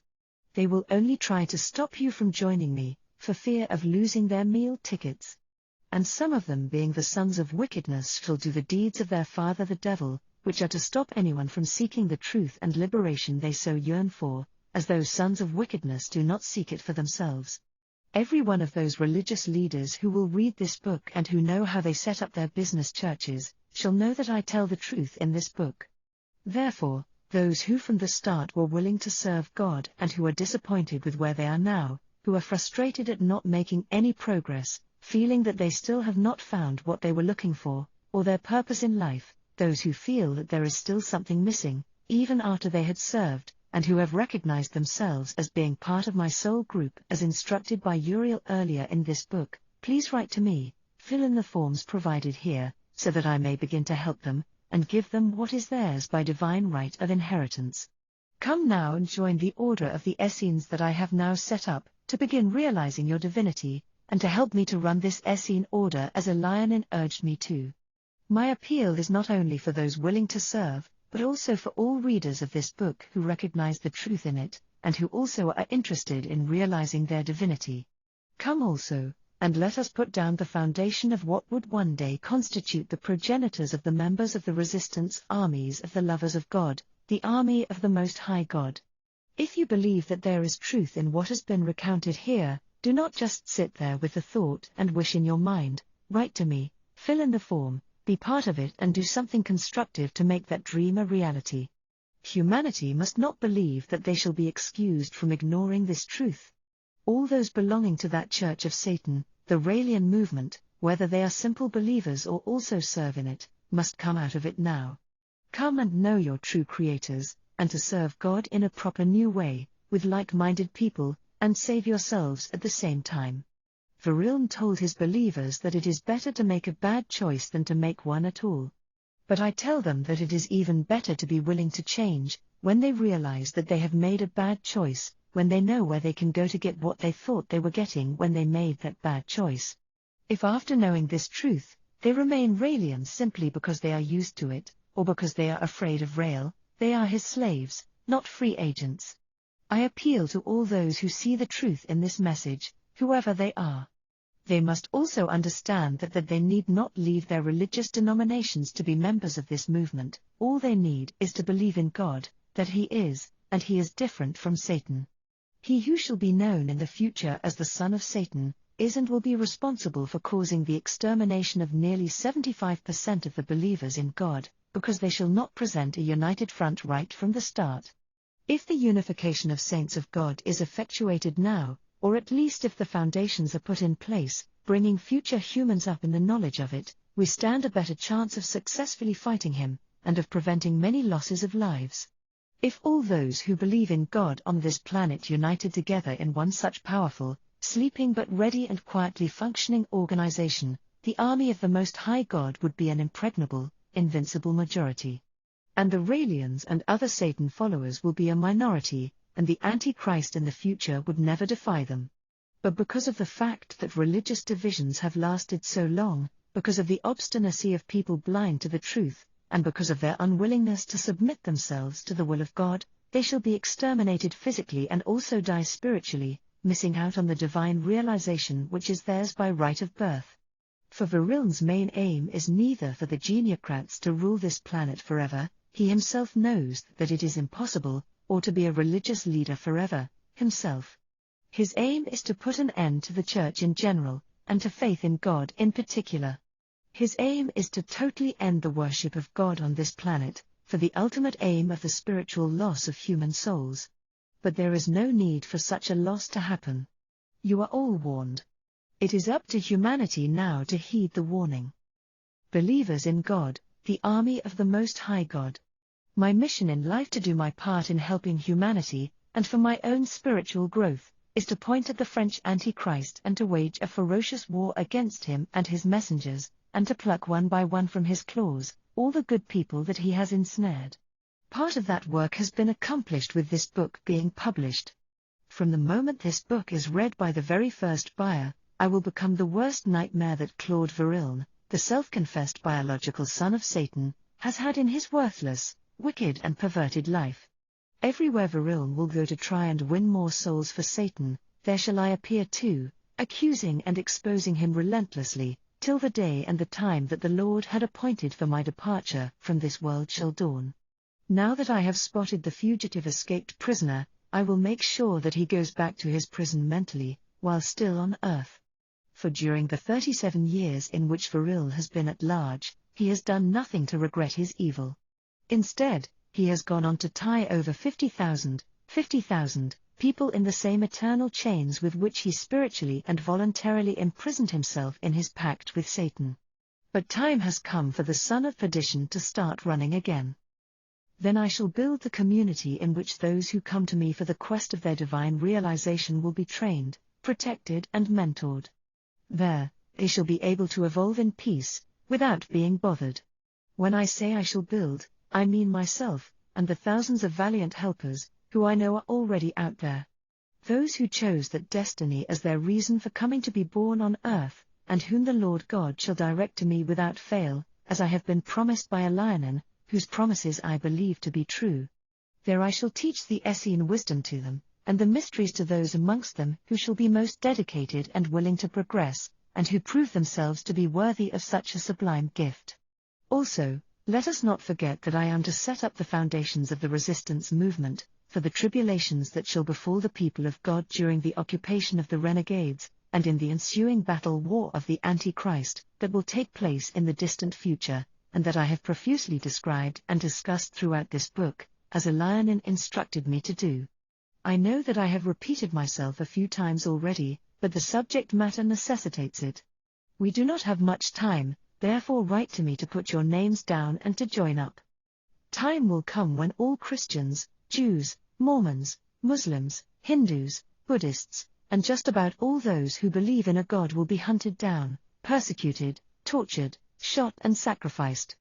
They will only try to stop you from joining me, for fear of losing their meal tickets. And some of them being the sons of wickedness shall do the deeds of their father the devil, which are to stop anyone from seeking the truth and liberation they so yearn for, as those sons of wickedness do not seek it for themselves. Every one of those religious leaders who will read this book and who know how they set up their business churches, shall know that I tell the truth in this book. Therefore, those who from the start were willing to serve God and who are disappointed with where they are now, who are frustrated at not making any progress, feeling that they still have not found what they were looking for, or their purpose in life, those who feel that there is still something missing, even after they had served, and who have recognized themselves as being part of my soul group as instructed by Uriel earlier in this book, please write to me, fill in the forms provided here, so that I may begin to help them, and give them what is theirs by divine right of inheritance. Come now and join the order of the Essenes that I have now set up, to begin realizing your divinity, and to help me to run this Essene order as Elianin urged me to. My appeal is not only for those willing to serve, but also for all readers of this book who recognize the truth in it, and who also are interested in realizing their divinity. Come also, and let us put down the foundation of what would one day constitute the progenitors of the members of the resistance armies of the lovers of God, the army of the Most High God. If you believe that there is truth in what has been recounted here, do not just sit there with the thought and wish in your mind. Write to me, fill in the form, be part of it, and do something constructive to make that dream a reality. Humanity must not believe that they shall be excused from ignoring this truth. All those belonging to that church of Satan, the Raelian movement, whether they are simple believers or also serve in it, must come out of it now. Come and know your true creators, and to serve God in a proper new way, with like-minded people, and save yourselves at the same time. Verilm told his believers that it is better to make a bad choice than to make one at all. But I tell them that it is even better to be willing to change, when they realize that they have made a bad choice, when they know where they can go to get what they thought they were getting when they made that bad choice. If after knowing this truth, they remain Raelians simply because they are used to it, or because they are afraid of Rael, they are his slaves, not free agents. I appeal to all those who see the truth in this message, whoever they are. They must also understand that they need not leave their religious denominations to be members of this movement. All they need is to believe in God, that He is, and He is different from Satan. He who shall be known in the future as the son of Satan, is and will be responsible for causing the extermination of nearly 75% of the believers in God, because they shall not present a united front right from the start. If the unification of saints of God is effectuated now, or at least if the foundations are put in place, bringing future humans up in the knowledge of it, we stand a better chance of successfully fighting him, and of preventing many losses of lives. If all those who believe in God on this planet united together in one such powerful, sleeping but ready and quietly functioning organization, the army of the Most High God would be an impregnable, invincible majority. And the Raelians and other Satan followers will be a minority, and the Antichrist in the future would never defy them. But because of the fact that religious divisions have lasted so long, because of the obstinacy of people blind to the truth, and because of their unwillingness to submit themselves to the will of God, they shall be exterminated physically and also die spiritually, missing out on the divine realization which is theirs by right of birth. For Verilm's main aim is neither for the geniocrats to rule this planet forever, he himself knows that it is impossible, or to be a religious leader forever, himself. His aim is to put an end to the church in general, and to faith in God in particular. His aim is to totally end the worship of God on this planet, for the ultimate aim of the spiritual loss of human souls. But there is no need for such a loss to happen. You are all warned. It is up to humanity now to heed the warning. Believers in God, the army of the Most High God. My mission in life to do my part in helping humanity, and for my own spiritual growth, is to point at the French Antichrist and to wage a ferocious war against him and his messengers, and to pluck one by one from his claws all the good people that he has ensnared. Part of that work has been accomplished with this book being published. From the moment this book is read by the very first buyer, I will become the worst nightmare that Claude Verilm, the self-confessed biological son of Satan, has had in his worthless, wicked and perverted life. Everywhere Verilm will go to try and win more souls for Satan, there shall I appear too, accusing and exposing him relentlessly, till the day and the time that the Lord had appointed for my departure from this world shall dawn. Now that I have spotted the fugitive escaped prisoner, I will make sure that he goes back to his prison mentally, while still on earth. For during the 37 years in which Verilm has been at large, he has done nothing to regret his evil. Instead, he has gone on to tie over 50,000 people in the same eternal chains with which he spiritually and voluntarily imprisoned himself in his pact with Satan. But time has come for the son of perdition to start running again. Then I shall build the community in which those who come to me for the quest of their divine realization will be trained, protected and mentored. There, they shall be able to evolve in peace, without being bothered. When I say I shall build, I mean myself, and the thousands of valiant helpers, who I know are already out there. Those who chose that destiny as their reason for coming to be born on earth, and whom the Lord God shall direct to me without fail, as I have been promised by a Lionan, whose promises I believe to be true. There I shall teach the Essene wisdom to them, and the mysteries to those amongst them who shall be most dedicated and willing to progress, and who prove themselves to be worthy of such a sublime gift. Also, let us not forget that I am to set up the foundations of the resistance movement, for the tribulations that shall befall the people of God during the occupation of the renegades, and in the ensuing battle war of the Antichrist, that will take place in the distant future, and that I have profusely described and discussed throughout this book, as Elianin instructed me to do. I know that I have repeated myself a few times already, but the subject matter necessitates it. We do not have much time, therefore write to me to put your names down and to join up. Time will come when all Christians, Jews, Mormons, Muslims, Hindus, Buddhists, and just about all those who believe in a God will be hunted down, persecuted, tortured, shot and sacrificed.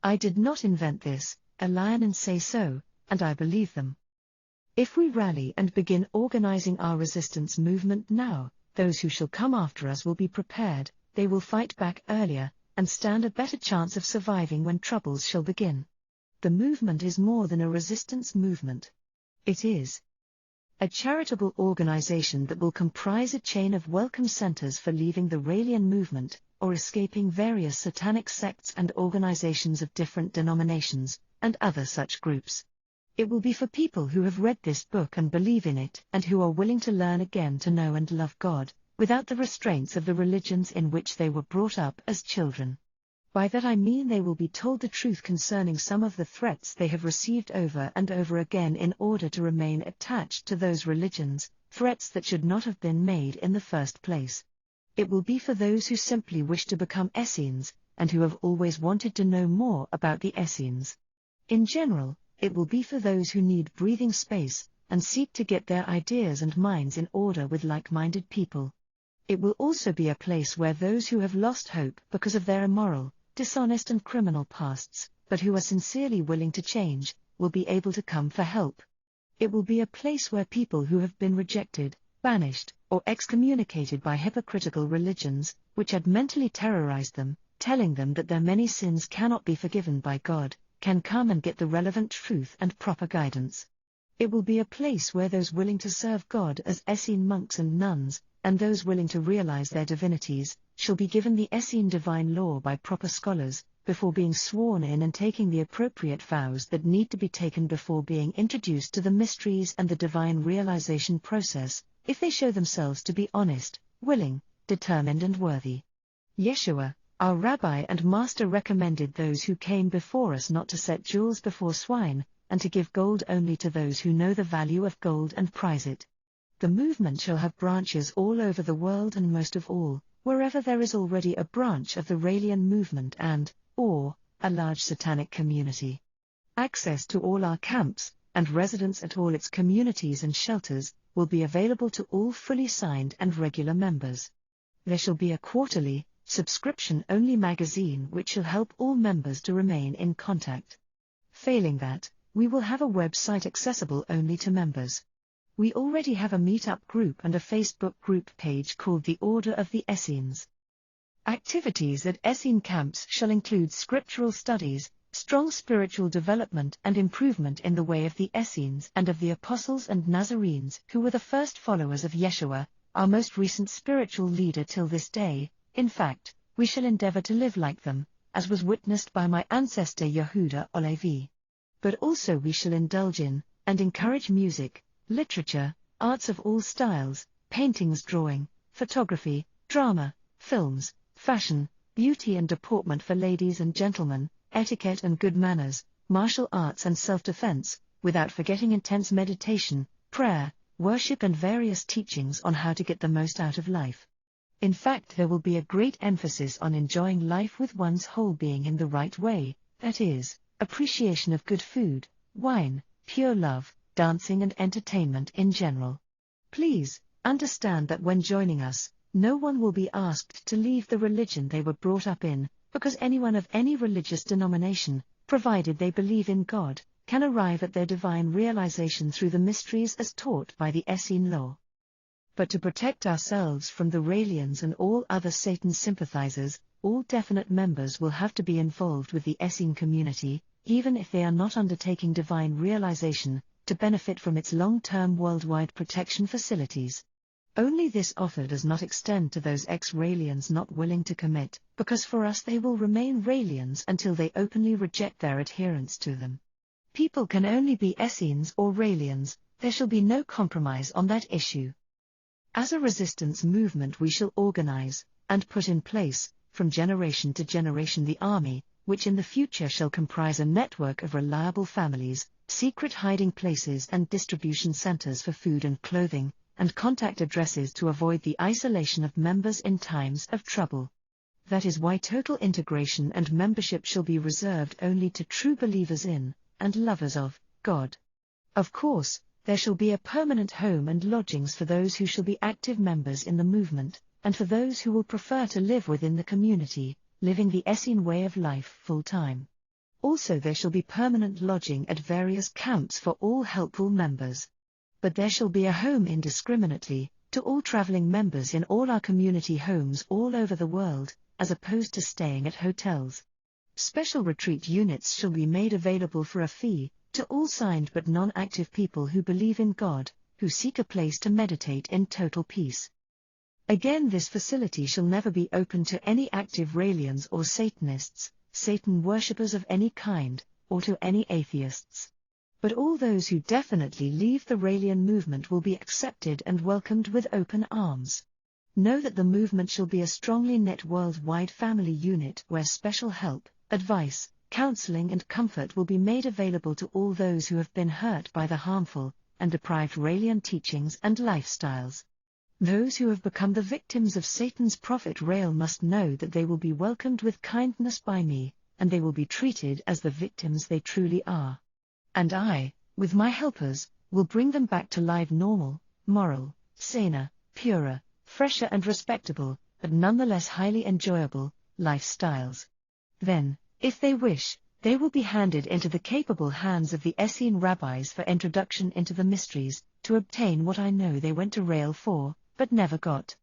I did not invent this, Elianin say so, and I believe them. If we rally and begin organizing our resistance movement now, those who shall come after us will be prepared, they will fight back earlier, and stand a better chance of surviving when troubles shall begin. The movement is more than a resistance movement. It is a charitable organization that will comprise a chain of welcome centers for leaving the Raelian movement, or escaping various satanic sects and organizations of different denominations, and other such groups. It will be for people who have read this book and believe in it, and who are willing to learn again to know and love God, without the restraints of the religions in which they were brought up as children. By that I mean they will be told the truth concerning some of the threats they have received over and over again in order to remain attached to those religions, threats that should not have been made in the first place. It will be for those who simply wish to become Essenes, and who have always wanted to know more about the Essenes. In general, it will be for those who need breathing space, and seek to get their ideas and minds in order with like-minded people. It will also be a place where those who have lost hope because of their immoral, dishonest and criminal pasts, but who are sincerely willing to change, will be able to come for help. It will be a place where people who have been rejected, banished, or excommunicated by hypocritical religions, which had mentally terrorized them, telling them that their many sins cannot be forgiven by God, can come and get the relevant truth and proper guidance. It will be a place where those willing to serve God as Essene monks and nuns, and those willing to realize their divinities, shall be given the Essene divine law by proper scholars, before being sworn in and taking the appropriate vows that need to be taken before being introduced to the mysteries and the divine realization process, if they show themselves to be honest, willing, determined and worthy. Yeshua, our Rabbi and Master, recommended those who came before us not to set jewels before swine, and to give gold only to those who know the value of gold and prize it. The movement shall have branches all over the world, and most of all, wherever there is already a branch of the Raelian movement or a large satanic community. Access to all our camps, and residence at all its communities and shelters, will be available to all fully signed and regular members. There shall be a quarterly, subscription-only magazine which shall help all members to remain in contact. Failing that, we will have a website accessible only to members. We already have a meetup group and a Facebook group page called the Order of the Essenes. Activities at Essene camps shall include scriptural studies, strong spiritual development and improvement in the way of the Essenes and of the Apostles and Nazarenes who were the first followers of Yeshua, our most recent spiritual leader till this day. In fact, we shall endeavor to live like them, as was witnessed by my ancestor Yehuda Olevi. But also we shall indulge in, and encourage music, literature, arts of all styles, paintings, drawing, photography, drama, films, fashion, beauty and deportment for ladies and gentlemen, etiquette and good manners, martial arts and self-defense, without forgetting intense meditation, prayer, worship and various teachings on how to get the most out of life. In fact, there will be a great emphasis on enjoying life with one's whole being in the right way, that is, appreciation of good food, wine, pure love, dancing and entertainment in general. Please, understand that when joining us, no one will be asked to leave the religion they were brought up in, because anyone of any religious denomination, provided they believe in God, can arrive at their divine realization through the mysteries as taught by the Essene law. But to protect ourselves from the Raelians and all other Satan sympathizers, all definite members will have to be involved with the Essene community, even if they are not undertaking divine realization, to benefit from its long-term worldwide protection facilities. Only this offer does not extend to those ex-Raelians not willing to commit, because for us they will remain Raelians until they openly reject their adherence to them. People can only be Essenes or Raelians, there shall be no compromise on that issue. As a resistance movement we shall organize, and put in place, from generation to generation the army, which in the future shall comprise a network of reliable families, secret hiding places and distribution centers for food and clothing, and contact addresses to avoid the isolation of members in times of trouble. That is why total integration and membership shall be reserved only to true believers in, and lovers of, God. Of course, there shall be a permanent home and lodgings for those who shall be active members in the movement, and for those who will prefer to live within the community, living the Essene way of life full-time. Also there shall be permanent lodging at various camps for all helpful members. But there shall be a home indiscriminately, to all traveling members in all our community homes all over the world, as opposed to staying at hotels. Special retreat units shall be made available for a fee, to all signed but non-active people who believe in God, who seek a place to meditate in total peace. Again, this facility shall never be open to any active Raelians or Satanists, Satan worshippers of any kind, or to any atheists. But all those who definitely leave the Raelian movement will be accepted and welcomed with open arms. Know that the movement shall be a strongly knit worldwide family unit where special help, advice, counseling and comfort will be made available to all those who have been hurt by the harmful and deprived Raelian teachings and lifestyles. Those who have become the victims of Satan's prophet Rael must know that they will be welcomed with kindness by me, and they will be treated as the victims they truly are. And I, with my helpers, will bring them back to live normal, moral, saner, purer, fresher and respectable, but nonetheless highly enjoyable, lifestyles. Then, if they wish, they will be handed into the capable hands of the Essene rabbis for introduction into the mysteries, to obtain what I know they went to Rael for, but never got.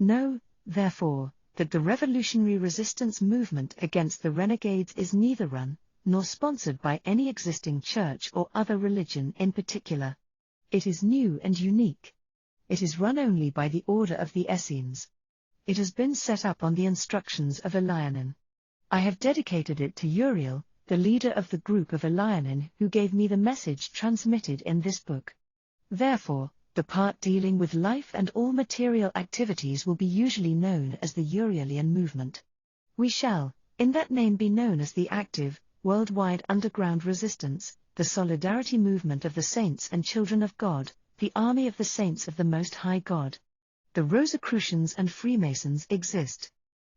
Know, therefore, that the revolutionary resistance movement against the renegades is neither run, nor sponsored by any existing church or other religion in particular. It is new and unique. It is run only by the order of the Essenes. It has been set up on the instructions of Elianan. I have dedicated it to Uriel, the leader of the group of Elianan who gave me the message transmitted in this book. Therefore, the part dealing with life and all material activities will be usually known as the Urielian movement. We shall, in that name, be known as the active, worldwide underground resistance, the solidarity movement of the saints and children of God, the army of the saints of the Most High God. The Rosicrucians and Freemasons exist.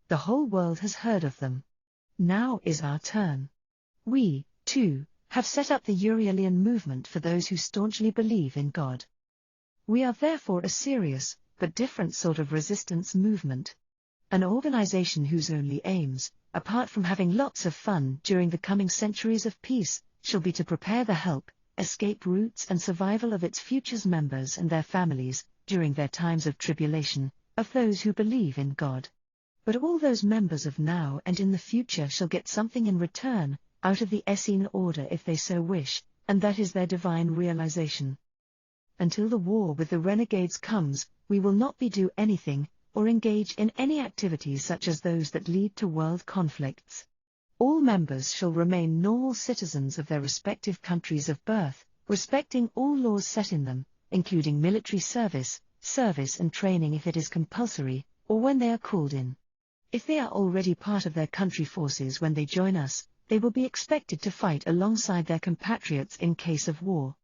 The whole world has heard of them. Now is our turn. We, too, have set up the Urielian movement for those who staunchly believe in God. We are therefore a serious, but different sort of resistance movement. An organization whose only aims, apart from having lots of fun during the coming centuries of peace, shall be to prepare the help, escape routes and survival of its futures members and their families, during their times of tribulation, of those who believe in God. But all those members of now and in the future shall get something in return, out of the Essene order if they so wish, and that is their divine realization. Until the war with the renegades comes, we will not do anything, or engage in any activities such as those that lead to world conflicts. All members shall remain normal citizens of their respective countries of birth, respecting all laws set in them, including military service and training if it is compulsory, or when they are called in. If they are already part of their country forces when they join us, they will be expected to fight alongside their compatriots in case of war.